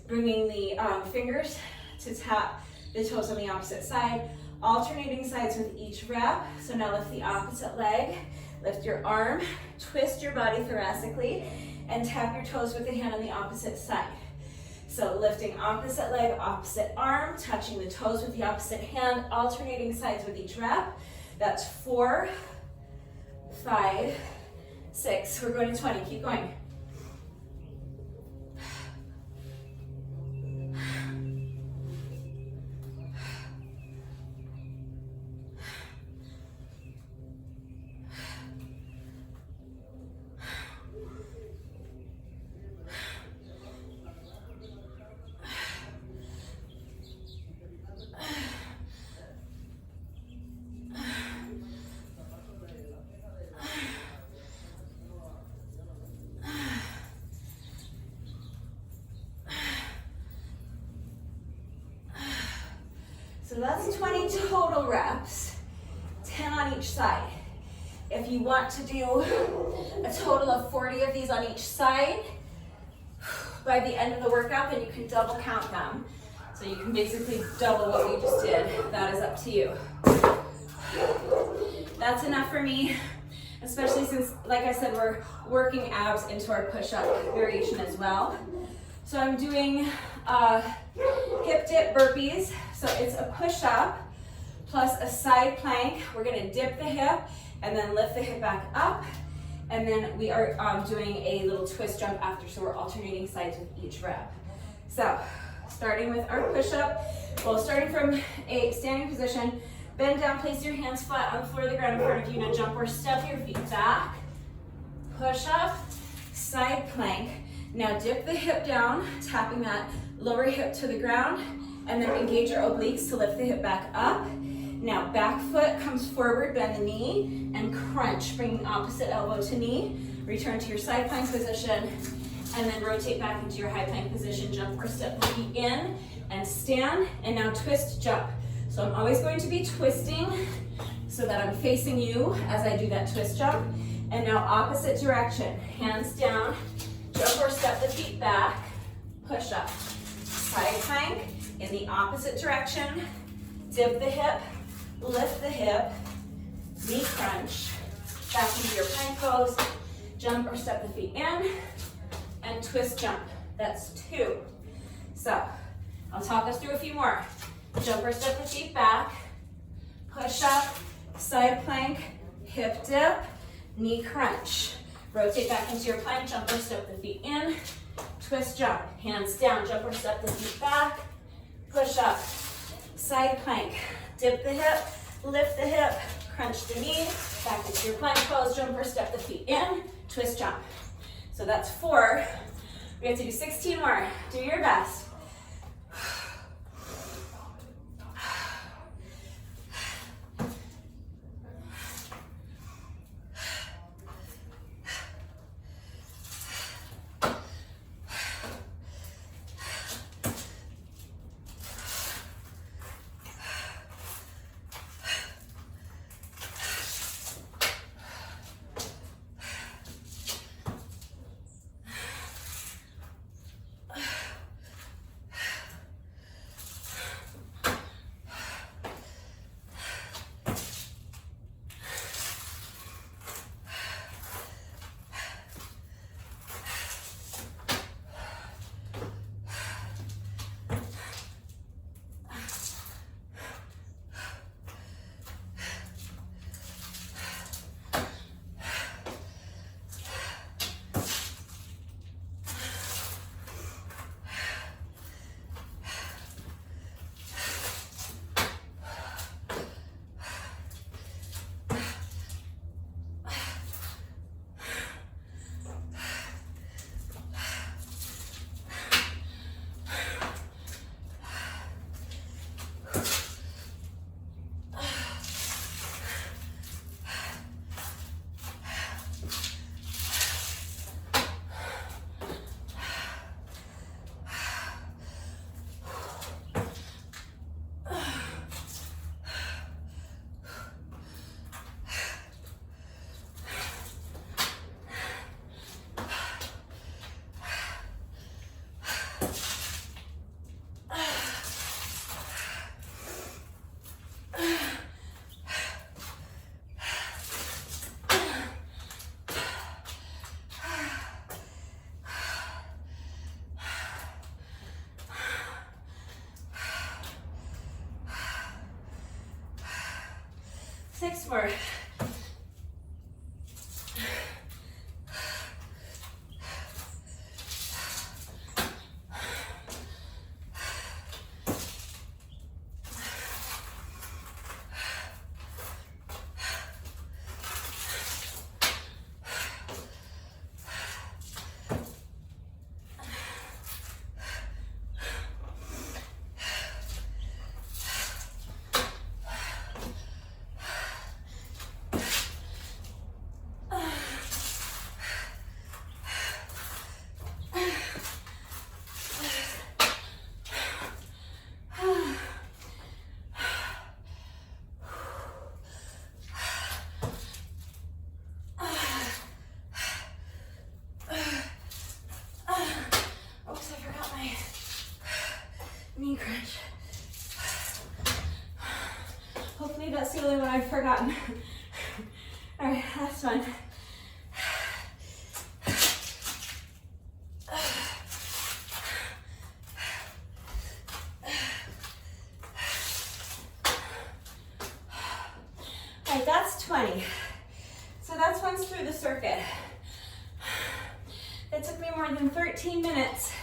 bringing the fingers to tap the toes on the opposite side, alternating sides with each rep. So now lift the opposite leg, lift your arm, twist your body thoracically, and tap your toes with the hand on the opposite side. So lifting opposite leg, opposite arm, touching the toes with the opposite hand, alternating sides with each rep. That's 4, 5, 6. We're going to 20. Keep going. So that's 20 total reps, 10 on each side. If you want to do a total of 40 of these on each side, by the end of the workout, then you can double count them. So you can basically double what we just did. That is up to you. That's enough for me, especially since, like I said, we're working abs into our push-up variation as well. So I'm doing hip dip burpees. So it's a push-up plus a side plank. We're gonna dip the hip and then lift the hip back up. And then we are doing a little twist jump after, so we're alternating sides with each rep. So starting with our push-up, well, starting from a standing position, bend down, place your hands flat on the floor of the ground in front of you. Now jump or step your feet back, push up, side plank. Now dip the hip down, tapping that lower hip to the ground, and then engage your obliques to lift the hip back up. Now back foot comes forward, bend the knee, and crunch, bringing opposite elbow to knee. Return to your side plank position, and then rotate back into your high plank position. Jump or step the feet in, and stand, and now twist jump. So I'm always going to be twisting so that I'm facing you as I do that twist jump. And now opposite direction, hands down, jump or step the feet back, push up. Side plank in the opposite direction, dip the hip, lift the hip, knee crunch, back into your plank pose, jump or step the feet in, and twist jump. That's 2. So I'll talk us through a few more. Jump or step the feet back, push up, side plank, hip dip, knee crunch. Rotate back into your plank, jump or step the feet in, twist jump, hands down, jump or step the feet back, push up, side plank, dip the hip, lift the hip, crunch the knee, back into your plank pose, jump or step the feet in, twist jump. So that's 4. We have to do 16 more. Do your best. 6 more. Knee crunch. Hopefully that's the only one I've forgotten. All right, last one. All right, that's 20. So that's once through the circuit. That took me more than 13 minutes.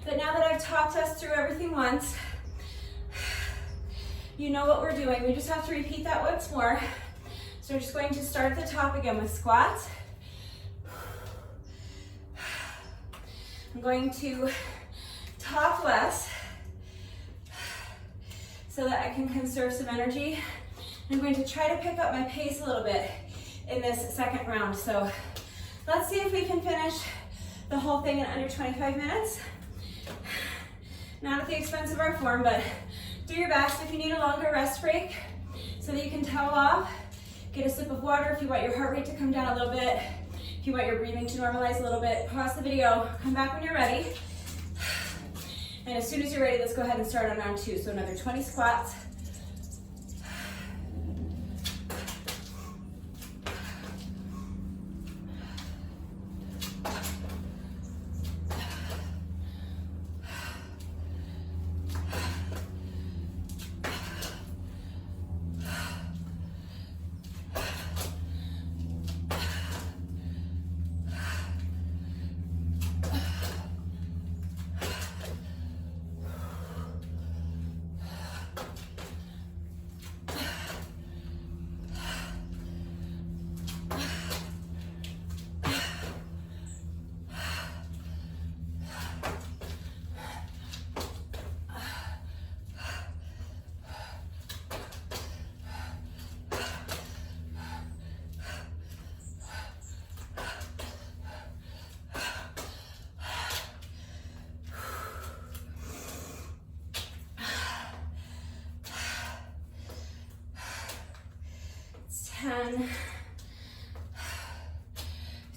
But now that I've talked us through everything once, you know what we're doing. We just have to repeat that once more. So we're just going to start at the top again with squats. I'm going to talk less so that I can conserve some energy. I'm going to try to pick up my pace a little bit in this second round. So let's see if we can finish the whole thing in under 25 minutes. Not at the expense of our form, but do your best. If you need a longer rest break so that you can towel off, get a sip of water. If you want your heart rate to come down a little bit, if you want your breathing to normalize a little bit, pause the video, come back when you're ready. And as soon as you're ready, let's go ahead and start on round 2. So another 20 squats.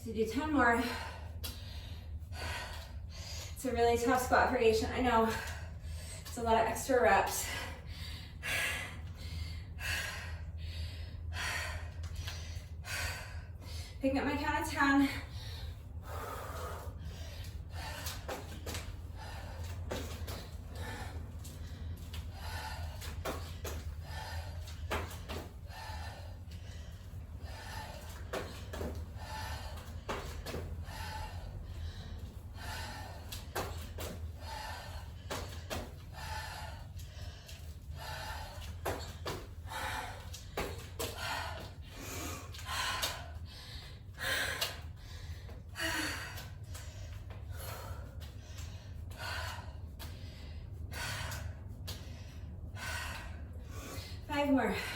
So do 10 more. It's a really tough squat variation. I know it's a lot of extra reps. Picking up my count of 10. More. 5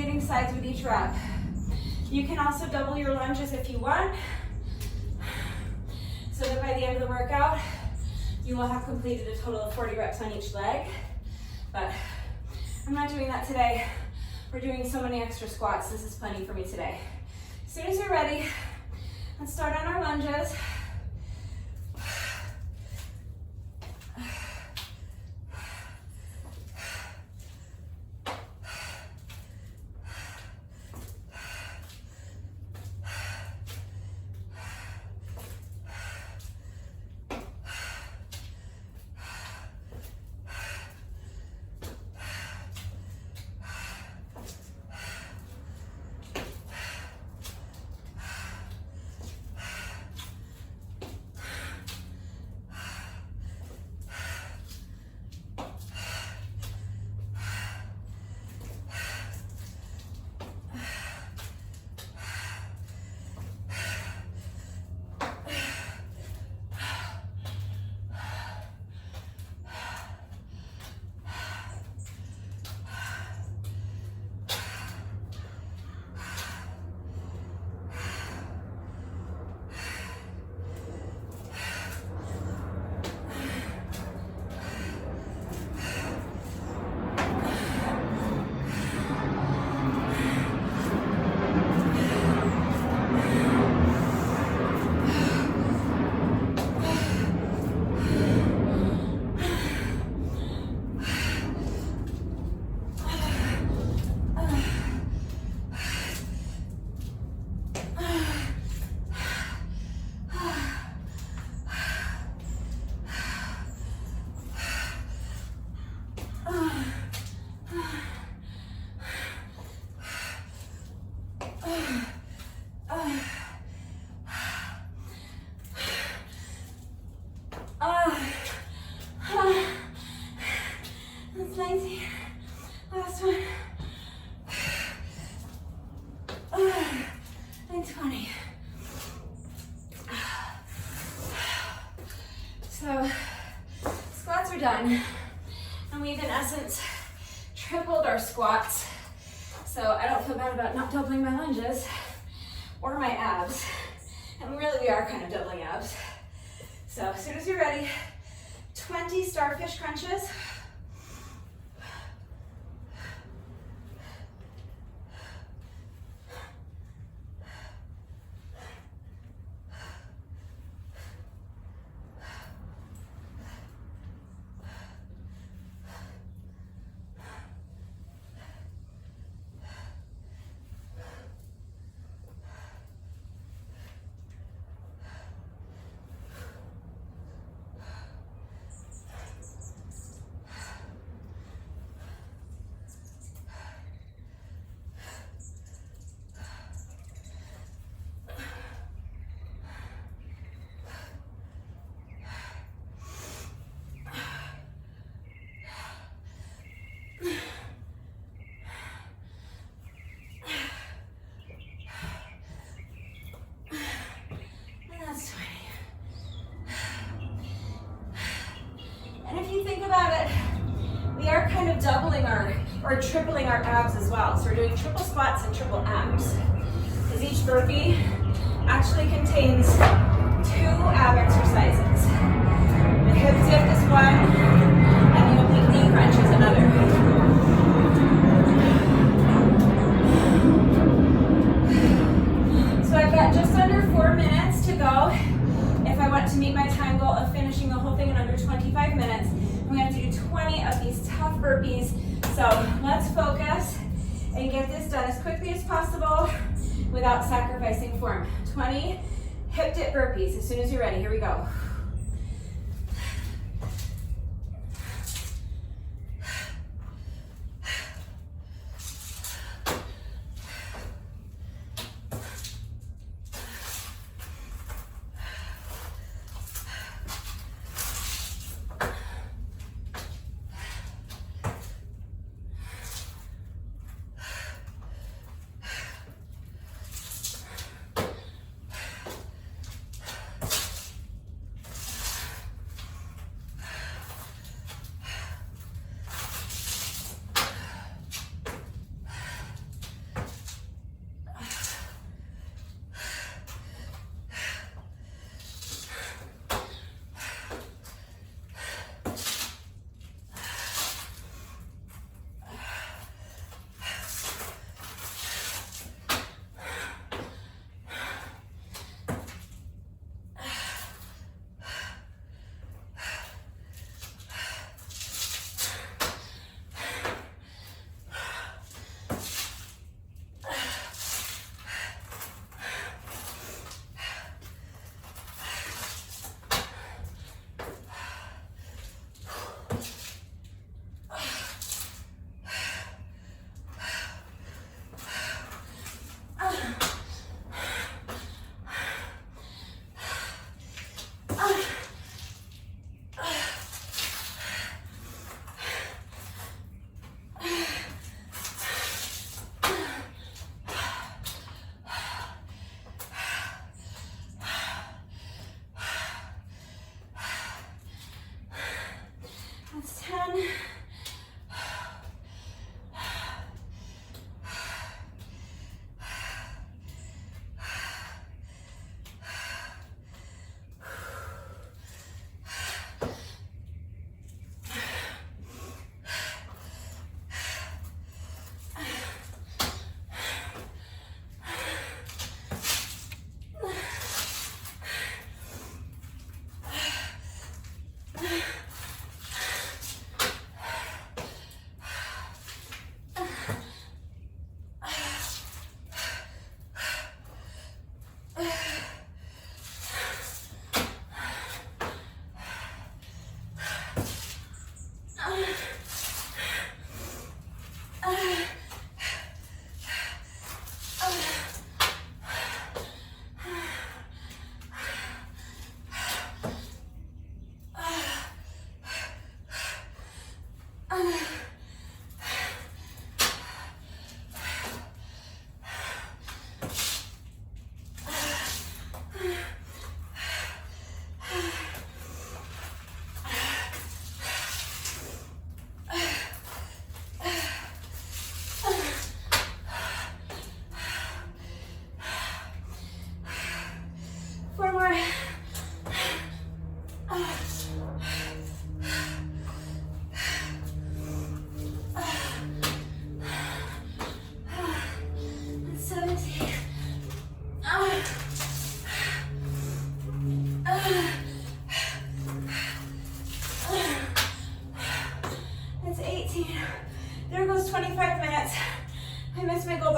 alternating sides with each rep. You can also double your lunges if you want, so that by the end of the workout, you will have completed a total of 40 reps on each leg. But I'm not doing that today. We're doing so many extra squats. This is plenty for me today. As soon as you're ready, let's start on our lunges. That's 19. Last one. And 20. So, squats are done. And we've in essence tripled our squats. So I don't feel bad about not doubling my lunges or my abs. And really we are kind of doubling abs. So as soon as you're ready, 20 starfish crunches. Doubling or tripling our abs as well. So we're doing triple squats and triple abs. Because each burpee actually contains 2 ab exercises. The hip dip is one, and the oblique knee crunch is another. So I've got just under 4 minutes to go. If I want to meet my time goal of finishing the whole thing in under 25 minutes, we have to do 20 of these tough burpees. So let's focus and get this done as quickly as possible without sacrificing form. 20 hip dip burpees as soon as you're ready. Here we go.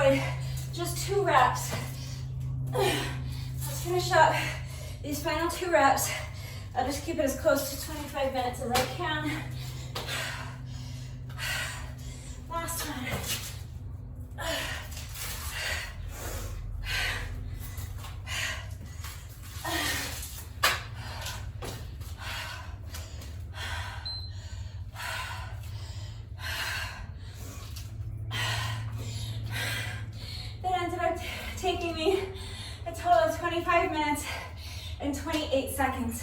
enjoyed just 2 reps. Let's finish up these final 2 reps. I'll just keep it as close to 25 minutes as I can. Last one. That ended up taking me a total of 25 minutes and 28 seconds.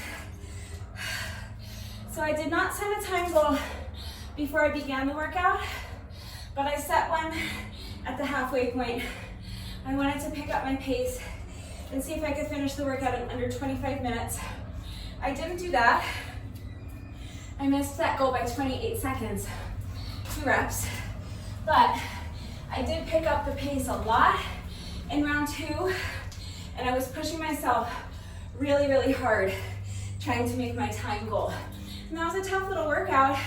So I did not set a time goal before I began the workout, but I set one at the halfway point. I wanted to pick up my pace and see if I could finish the workout in under 25 minutes. I didn't do that. I missed that goal by 28 seconds, 2 reps, but I did pick up the pace a lot in round 2, and I was pushing myself really, really hard, trying to make my time goal. And that was a tough little workout,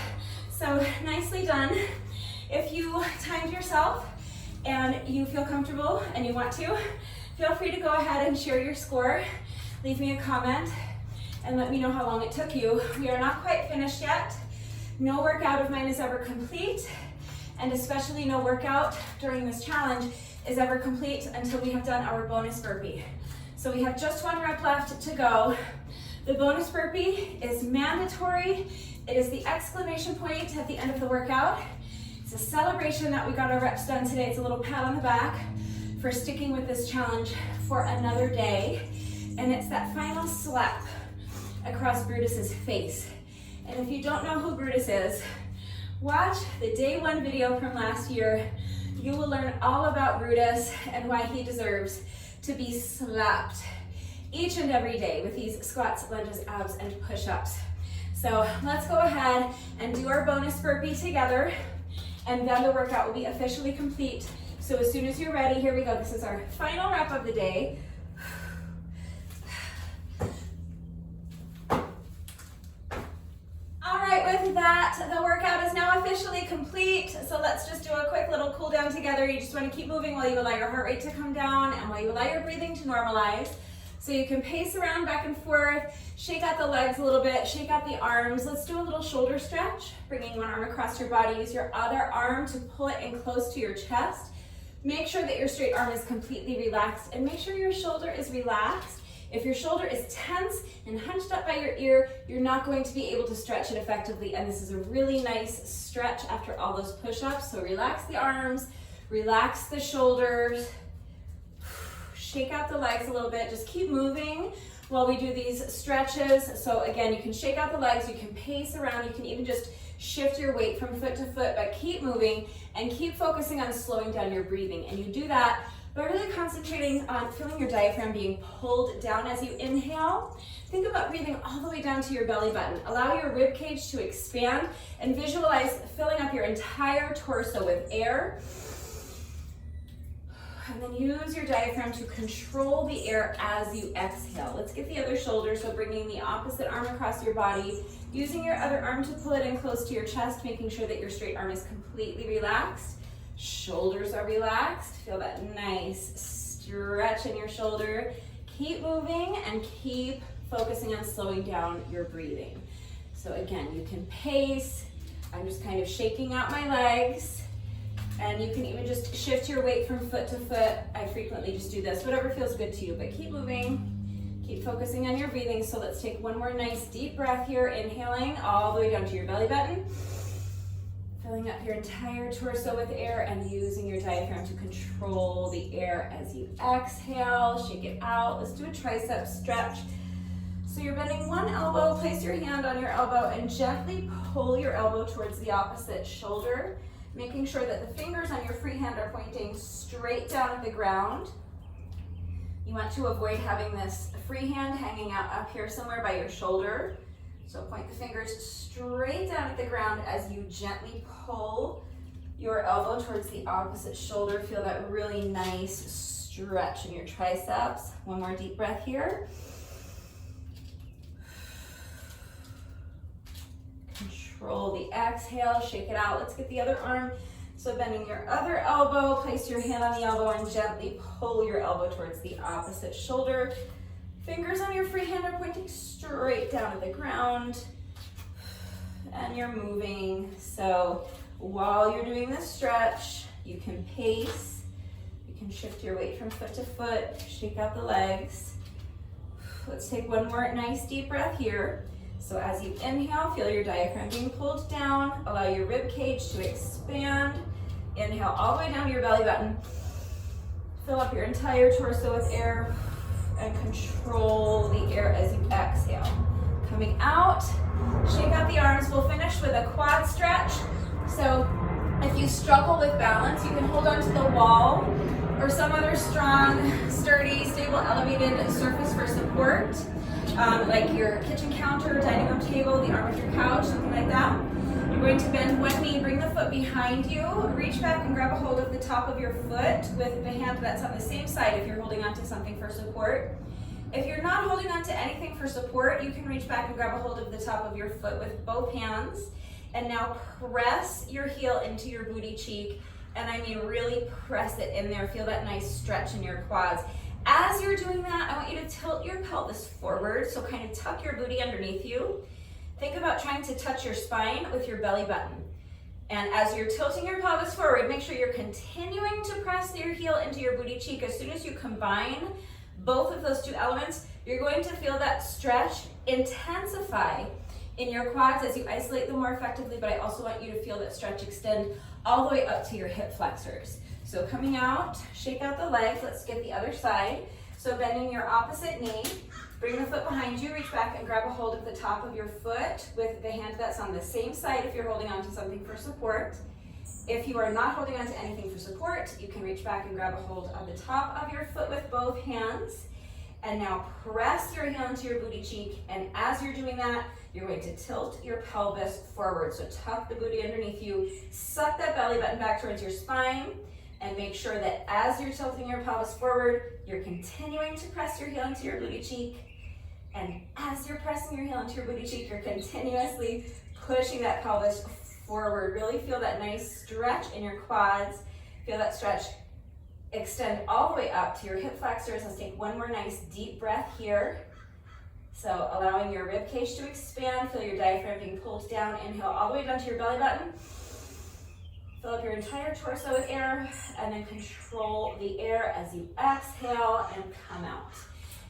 so nicely done. If you timed yourself and you feel comfortable and you want to, feel free to go ahead and share your score. Leave me a comment and let me know how long it took you. We are not quite finished yet. No workout of mine is ever complete, and especially no workout during this challenge is ever complete until we have done our bonus burpee. So we have just 1 rep left to go. The bonus burpee is mandatory. It is the exclamation point at the end of the workout. It's a celebration that we got our reps done today. It's a little pat on the back for sticking with this challenge for another day. And it's that final slap across Brutus's face. And if you don't know who Brutus is, watch the day 1 video from last year. You will learn all about Brutus and why he deserves to be slapped each and every day with these squats, lunges, abs, and push-ups. So let's go ahead and do our bonus burpee together, and then the workout will be officially complete. So as soon as you're ready, here we go. This is our final rep of the day. All right, with that, the workout is now officially complete. So let's just do a quick little cool down together. You just want to keep moving while you allow your heart rate to come down and while you allow your breathing to normalize. So you can pace around back and forth, shake out the legs a little bit, shake out the arms. Let's do a little shoulder stretch, bringing one arm across your body. Use your other arm to pull it in close to your chest. Make sure that your straight arm is completely relaxed, and make sure your shoulder is relaxed. If your shoulder is tense and hunched up by your ear, you're not going to be able to stretch it effectively, and this is a really nice stretch after all those push-ups. So relax the arms, relax the shoulders, shake out the legs a little bit. Just keep moving while we do these stretches. So again, you can shake out the legs, you can pace around, you can even just shift your weight from foot to foot, but keep moving and keep focusing on slowing down your breathing. And you do that by really concentrating on feeling your diaphragm being pulled down as you inhale. Think about breathing all the way down to your belly button. Allow your rib cage to expand and visualize filling up your entire torso with air. And then use your diaphragm to control the air as you exhale. Let's get the other shoulder, so bringing the opposite arm across your body, using your other arm to pull it in close to your chest, making sure that your straight arm is completely relaxed. Shoulders are relaxed. Feel that nice stretch in your shoulder. Keep moving and keep focusing on slowing down your breathing. So again, you can pace. I'm just kind of shaking out my legs. And you can even just shift your weight from foot to foot. I frequently just do this, whatever feels good to you, but keep moving, keep focusing on your breathing. So let's take one more nice deep breath here, inhaling all the way down to your belly button, filling up your entire torso with air and using your diaphragm to control the air as you exhale, shake it out. Let's do a tricep stretch. So you're bending one elbow, place your hand on your elbow and gently pull your elbow towards the opposite shoulder, making sure that the fingers on your free hand are pointing straight down at the ground. You want to avoid having this free hand hanging out up here somewhere by your shoulder. So point the fingers straight down at the ground as you gently pull your elbow towards the opposite shoulder. Feel that really nice stretch in your triceps. One more deep breath here. Control the exhale, shake it out. Let's get the other arm So bending your other elbow, place your hand on the elbow and gently pull your elbow towards the opposite shoulder. Fingers on your free hand are pointing straight down to the ground. And you're moving. So while you're doing this stretch, you can pace. You can shift your weight from foot to foot, shake out the legs. Let's take one more nice deep breath here. So as you inhale, feel your diaphragm being pulled down. Allow your rib cage to expand. Inhale all the way down to your belly button. Fill up your entire torso with air and control the air as you exhale. Coming out, shake out the arms. We'll finish with a quad stretch. So if you struggle with balance, you can hold onto the wall or some other strong, sturdy, stable, elevated surface for support, like your kitchen counter, dining room table, the arm of your couch, something like that. You're going to bend one knee, bring the foot behind you, reach back and grab a hold of the top of your foot with the hand that's on the same side if you're holding onto something for support. If you're not holding onto anything for support, you can reach back and grab a hold of the top of your foot with both hands. And now press your heel into your booty cheek. And I mean really press it in there. Feel that nice stretch in your quads. As you're doing that, I want you to tilt your pelvis forward. So kind of tuck your booty underneath you. Think about trying to touch your spine with your belly button. And as you're tilting your pelvis forward, make sure you're continuing to press your heel into your booty cheek. As soon as you combine both of those two elements, you're going to feel that stretch intensify in your quads as you isolate them more effectively, but I also want you to feel that stretch extend all the way up to your hip flexors. So coming out, shake out the legs. Let's get the other side. So bending your opposite knee, bring the foot behind you, reach back and grab a hold of the top of your foot with the hand that's on the same side if you're holding onto something for support. If you are not holding onto anything for support, you can reach back and grab a hold of the top of your foot with both hands. And now press your heel into your booty cheek. And as you're doing that, you're going to tilt your pelvis forward. So tuck the booty underneath you, suck that belly button back towards your spine, and make sure that as you're tilting your pelvis forward, you're continuing to press your heel into your booty cheek. And as you're pressing your heel into your booty cheek, you're continuously pushing that pelvis forward. Really feel that nice stretch in your quads. Feel that stretch extend all the way up to your hip flexors. Let's take one more nice deep breath here. So allowing your rib cage to expand, feel your diaphragm being pulled down. Inhale all the way down to your belly button. Fill up your entire torso with air, and then control the air as you exhale and come out.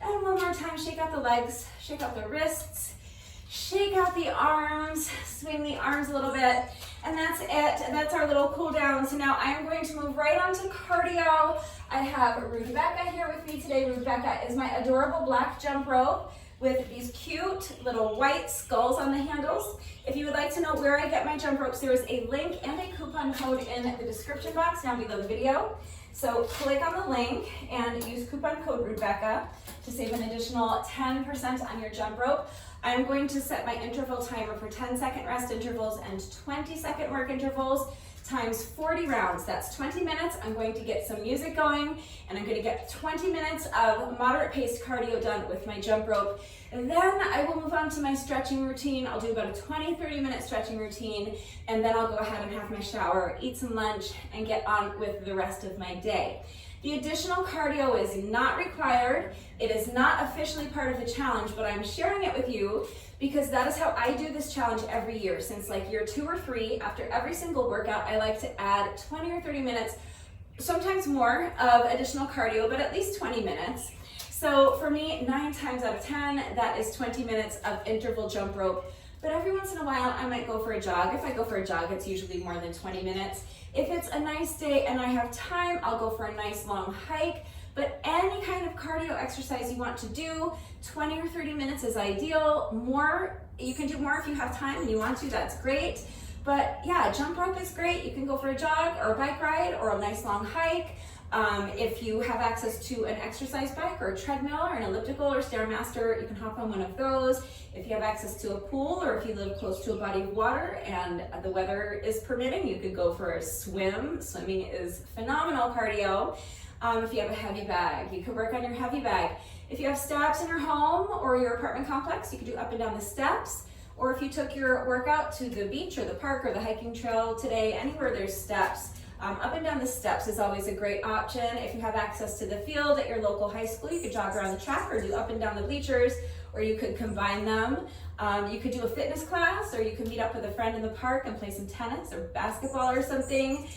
And one more time, shake out the legs, shake out the wrists, shake out the arms, swing the arms a little bit, and that's it. That's our little cool down. So now I am going to move right on to cardio. I have Rebecca here with me today. Rebecca is my adorable black jump rope with these cute little white skulls on the handles. If you would like to know where I get my jump ropes, there is a link and a coupon code in the description box down below the video. So click on the link and use coupon code Rebecca to save an additional 10% on your jump rope. I'm going to set my interval timer for 10-second rest intervals and 20-second work intervals times 40 rounds. That's 20 minutes. I'm going to get some music going, and I'm going to get 20 minutes of moderate paced cardio done with my jump rope. And then I will move on to my stretching routine. I'll do about a 20-30 minute stretching routine, and then I'll go ahead and have my shower, eat some lunch, and get on with the rest of my day. The additional cardio is not required. It is not officially part of the challenge, but I'm sharing it with you because that is how I do this challenge every year. Since like year 2 or 3, after every single workout, I like to add 20 or 30 minutes, sometimes more, of additional cardio, but at least 20 minutes. So for me, 9 times out of 10, that is 20 minutes of interval jump rope. But every once in a while, I might go for a jog. If I go for a jog, it's usually more than 20 minutes. If it's a nice day and I have time, I'll go for a nice long hike. But any kind of cardio exercise you want to do, 20 or 30 minutes is ideal. More, you can do more if you have time and you want to, that's great. But yeah, jump rope is great. You can go for a jog or a bike ride or a nice long hike. If you have access to an exercise bike or a treadmill or an elliptical or Stairmaster, you can hop on one of those. If you have access to a pool or if you live close to a body of water and the weather is permitting, you could go for a swim. Swimming is phenomenal cardio. If you have a heavy bag, you could work on your heavy bag. If you have steps in your home or your apartment complex, you could do up and down the steps. Or if you took your workout to the beach or the park or the hiking trail today, anywhere there's steps, Up and down the steps is always a great option. If you have access to the field at your local high school, you could jog around the track or do up and down the bleachers, or you could combine them. You could do a fitness class, or you could meet up with a friend in the park and play some tennis or basketball or something.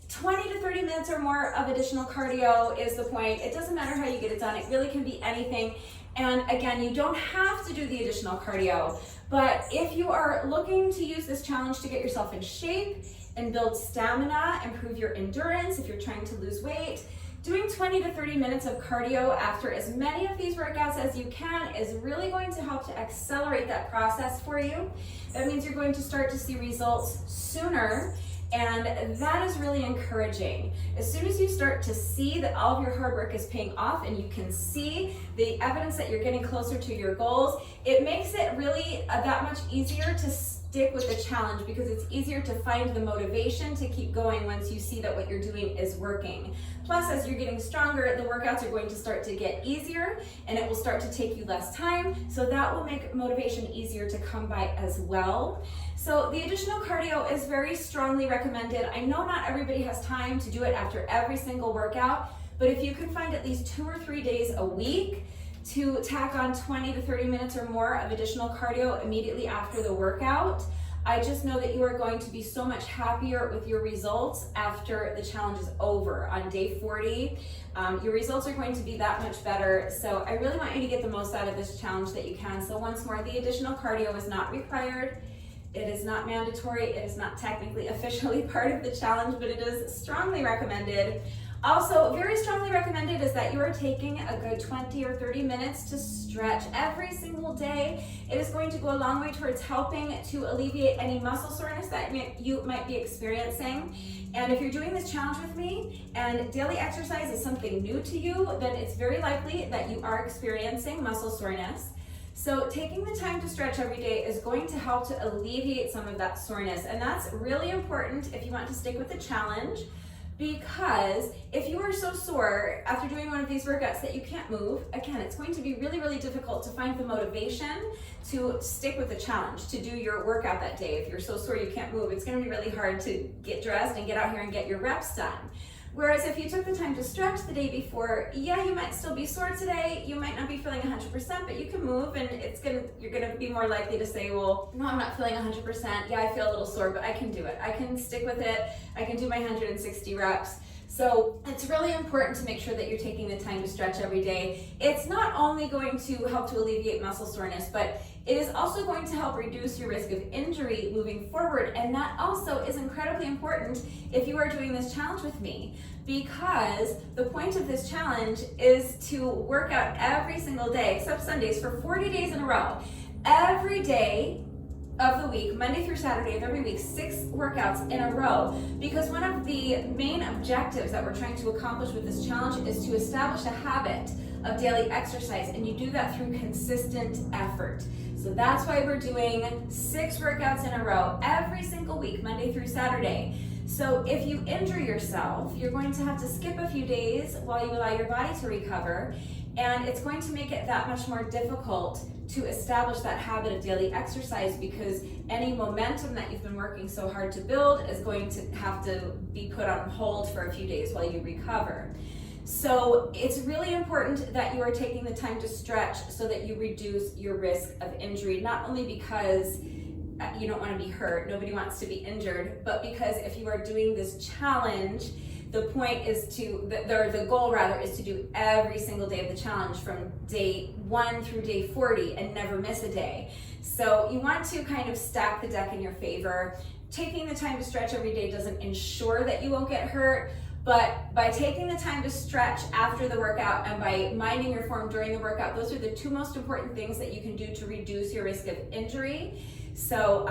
20 to 30 minutes or more of additional cardio is the point. It doesn't matter how you get it done. It really can be anything. And again, you don't have to do the additional cardio, but if you are looking to use this challenge to get yourself in shape and build stamina, improve your endurance, if you're trying to lose weight, doing 20 to 30 minutes of cardio after as many of these workouts as you can is really going to help to accelerate that process for you. That means you're going to start to see results sooner, and that is really encouraging. As soon as you start to see that all of your hard work is paying off and you can see the evidence that you're getting closer to your goals, it makes it really that much easier to stick with the challenge, because it's easier to find the motivation to keep going once you see that what you're doing is working. Plus, as you're getting stronger, the workouts are going to start to get easier and it will start to take you less time, so that will make motivation easier to come by as well. So the additional cardio is very strongly recommended. I know not everybody has time to do it after every single workout, but if you can find at least 2 or 3 days a week to tack on 20 to 30 minutes or more of additional cardio immediately after the workout, I just know that you are going to be so much happier with your results after the challenge is over on day 40. Your results are going to be that much better. So I really want you to get the most out of this challenge that you can. So once more, the additional cardio is not required. It is not mandatory. It is not technically officially part of the challenge, but it is strongly recommended. Also, very strongly recommended is that you are taking a good 20 or 30 minutes to stretch every single day. It is going to go a long way towards helping to alleviate any muscle soreness that you might be experiencing. And if you're doing this challenge with me and daily exercise is something new to you, then it's very likely that you are experiencing muscle soreness. So taking the time to stretch every day is going to help to alleviate some of that soreness. And that's really important if you want to stick with the challenge, because if you are so sore after doing one of these workouts that you can't move, again, it's going to be really, really difficult to find the motivation to stick with the challenge, to do your workout that day. If you're so sore you can't move, it's going to be really hard to get dressed and get out here and get your reps done. Whereas if you took the time to stretch the day before, yeah, you might still be sore today, you might not be feeling 100%, but you can move, and you're gonna be more likely to say, well, no, I'm not feeling 100%. Yeah, I feel a little sore, but I can do it. I can stick with it. I can do my 160 reps. So it's really important to make sure that you're taking the time to stretch every day. It's not only going to help to alleviate muscle soreness, but it is also going to help reduce your risk of injury moving forward. And that also is incredibly important if you are doing this challenge with me, because the point of this challenge is to work out every single day, except Sundays, for 40 days in a row. Every day of the week, Monday through Saturday of every week, 6 workouts in a row, because one of the main objectives that we're trying to accomplish with this challenge is to establish a habit of daily exercise, and you do that through consistent effort. So that's why we're doing 6 workouts in a row every single week, Monday through Saturday. So if you injure yourself, you're going to have to skip a few days while you allow your body to recover, and it's going to make it that much more difficult to establish that habit of daily exercise, because any momentum that you've been working so hard to build is going to have to be put on hold for a few days while you recover. So it's really important that you are taking the time to stretch so that you reduce your risk of injury, not only because you don't want to be hurt, nobody wants to be injured, but because if you are doing this challenge, the point is the goal rather is to do every single day of the challenge from day 1 through day 40 and never miss a day. So you want to kind of stack the deck in your favor. Taking the time to stretch every day doesn't ensure that you won't get hurt, but by taking the time to stretch after the workout and by minding your form during the workout, those are the 2 most important things that you can do to reduce your risk of injury. So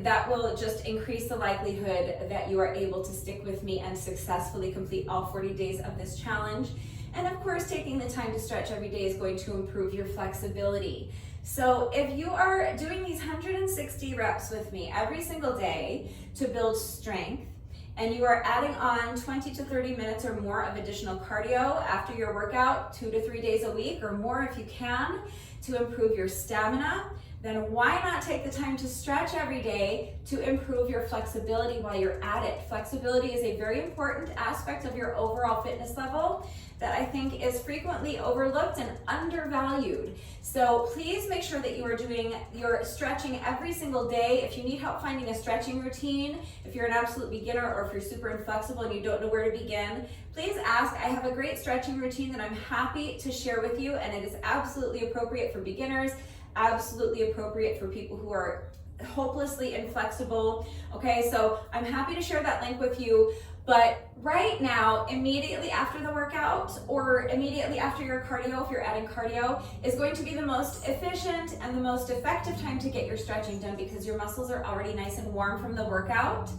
that will just increase the likelihood that you are able to stick with me and successfully complete all 40 days of this challenge. And of course, taking the time to stretch every day is going to improve your flexibility. So if you are doing these 160 reps with me every single day to build strength, and you are adding on 20 to 30 minutes or more of additional cardio after your workout 2 to 3 days a week or more if you can, to improve your stamina, then why not take the time to stretch every day to improve your flexibility while you're at it? Flexibility is a very important aspect of your overall fitness level that I think is frequently overlooked and undervalued. So please make sure that you are doing your stretching every single day. If you need help finding a stretching routine, if you're an absolute beginner or if you're super inflexible and you don't know where to begin, please ask. I have a great stretching routine that I'm happy to share with you, and it is absolutely appropriate for beginners, absolutely appropriate for people who are hopelessly inflexible. Okay, so I'm happy to share that link with you. But right now, immediately after the workout or immediately after your cardio, if you're adding cardio, is going to be the most efficient and the most effective time to get your stretching done because your muscles are already nice and warm from the workout.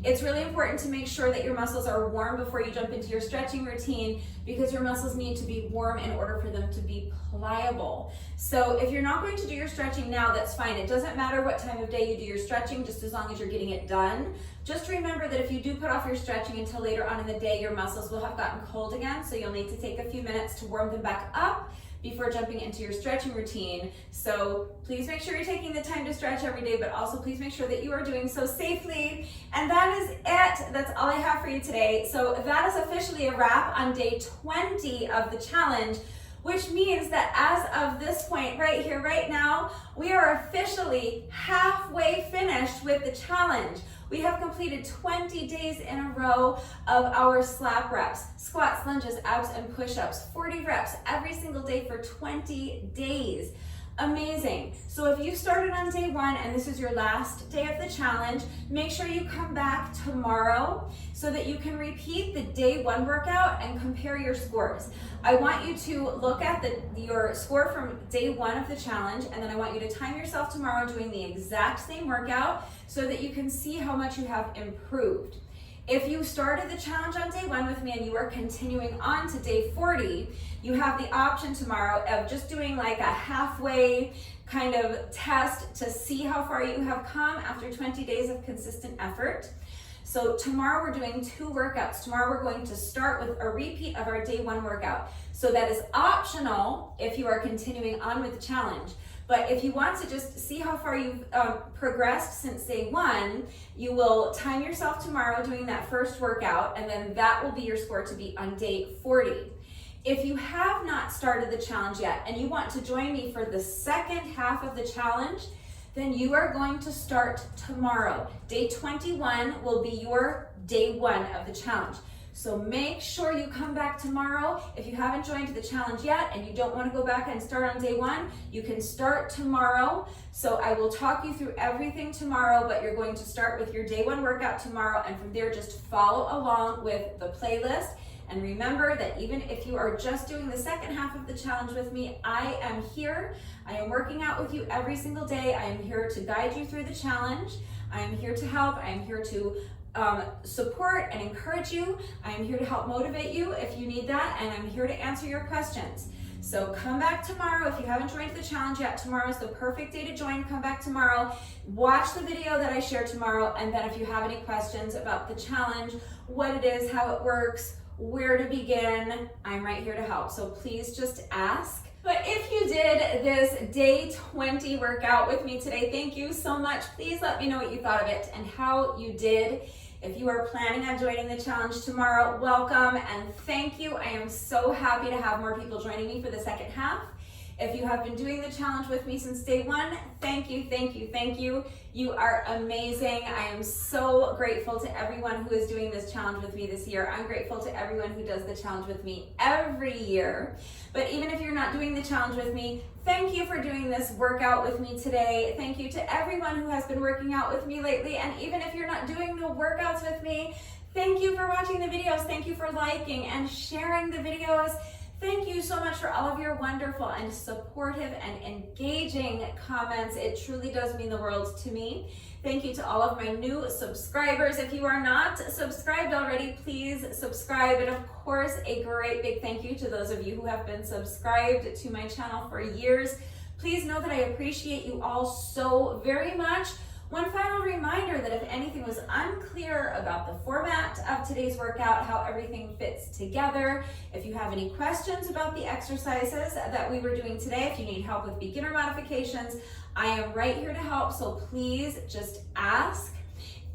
It's really important to make sure that your muscles are warm before you jump into your stretching routine because your muscles need to be warm in order for them to be pliable. So if you're not going to do your stretching now, that's fine. It doesn't matter what time of day you do your stretching, just as long as you're getting it done. Just remember that if you do put off your stretching until later on in the day, your muscles will have gotten cold again, so you'll need to take a few minutes to warm them back up before jumping into your stretching routine. So please make sure you're taking the time to stretch every day, but also please make sure that you are doing so safely. And that is it. That's all I have for you today. So that is officially a wrap on day 20 of the challenge, which means that as of this point right here, right now, we are officially halfway finished with the challenge. We have completed 20 days in a row of our slap reps, squats, lunges, abs, and push-ups, 40 reps every single day for 20 days. Amazing. So if you started on day 1 and this is your last day of the challenge, make sure you come back tomorrow so that you can repeat the day 1 workout and compare your scores. I want you to look at your score from day 1 of the challenge, and then I want you to time yourself tomorrow doing the exact same workout so that you can see how much you have improved. If you started the challenge on day 1 with me and you are continuing on to day 40, you have the option tomorrow of just doing like a halfway kind of test to see how far you have come after 20 days of consistent effort. So tomorrow we're doing 2 workouts. Tomorrow we're going to start with a repeat of our day 1 workout. So that is optional if you are continuing on with the challenge. But if you want to just see how far you've progressed since day 1, you will time yourself tomorrow doing that first workout, and then that will be your score to beat on day 40. If you have not started the challenge yet and you want to join me for the second half of the challenge, then you are going to start tomorrow. Day 21 will be your day 1 of the challenge. So make sure you come back tomorrow. If you haven't joined the challenge yet and you don't want to go back and start on day 1, you can start tomorrow. So I will talk you through everything tomorrow, but you're going to start with your day 1 workout tomorrow, and from there just follow along with the playlist. And remember that even if you are just doing the second half of the challenge with me, I am here. I am working out with you every single day. I am here to guide you through the challenge. I am here to help. I am here to support and encourage you. I am here to help motivate you if you need that, and I'm here to answer your questions. So come back tomorrow. If you haven't joined the challenge yet, tomorrow is the perfect day to join. Come back tomorrow, watch the video that I share tomorrow, and then if you have any questions about the challenge, what it is, how it works, where to begin, I'm right here to help. So please just ask. But if you did this day 20 workout with me today, thank you so much. Please let me know what you thought of it and how you did. If you are planning on joining the challenge tomorrow, welcome and thank you. I am so happy to have more people joining me for the second half. If you have been doing the challenge with me since day 1, thank you, thank you, thank you. You are amazing. I am so grateful to everyone who is doing this challenge with me this year. I'm grateful to everyone who does the challenge with me every year. But even if you're not doing the challenge with me, thank you for doing this workout with me today. Thank you to everyone who has been working out with me lately. And even if you're not doing the workouts with me, thank you for watching the videos. Thank you for liking and sharing the videos. Thank you so much for all of your wonderful and supportive and engaging comments. It truly does mean the world to me. Thank you to all of my new subscribers. If you are not subscribed already, please subscribe. And of course, a great big thank you to those of you who have been subscribed to my channel for years. Please know that I appreciate you all so very much. One final reminder that if anything was unclear about the format of today's workout, how everything fits together, if you have any questions about the exercises that we were doing today, if you need help with beginner modifications, I am right here to help, so please just ask.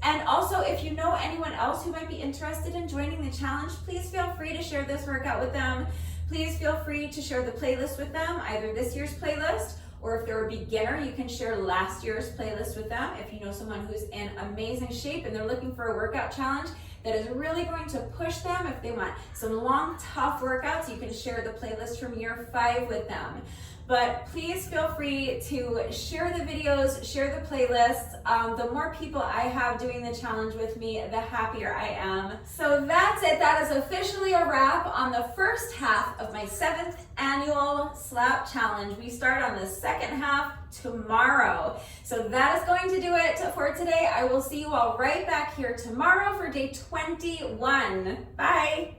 And also, if you know anyone else who might be interested in joining the challenge, please feel free to share this workout with them. Please feel free to share the playlist with them, either this year's playlist, or if they're a beginner, you can share last year's playlist with them. If you know someone who's in amazing shape and they're looking for a workout challenge that is really going to push them, if they want some long, tough workouts, you can share the playlist from year 5 with them. But please feel free to share the videos, share the playlists. The more people I have doing the challenge with me, the happier I am. So that's it. That is officially a wrap on the first half of my 7th annual SLAP challenge. We start on the second half tomorrow. So that is going to do it for today. I will see you all right back here tomorrow for day 21. Bye.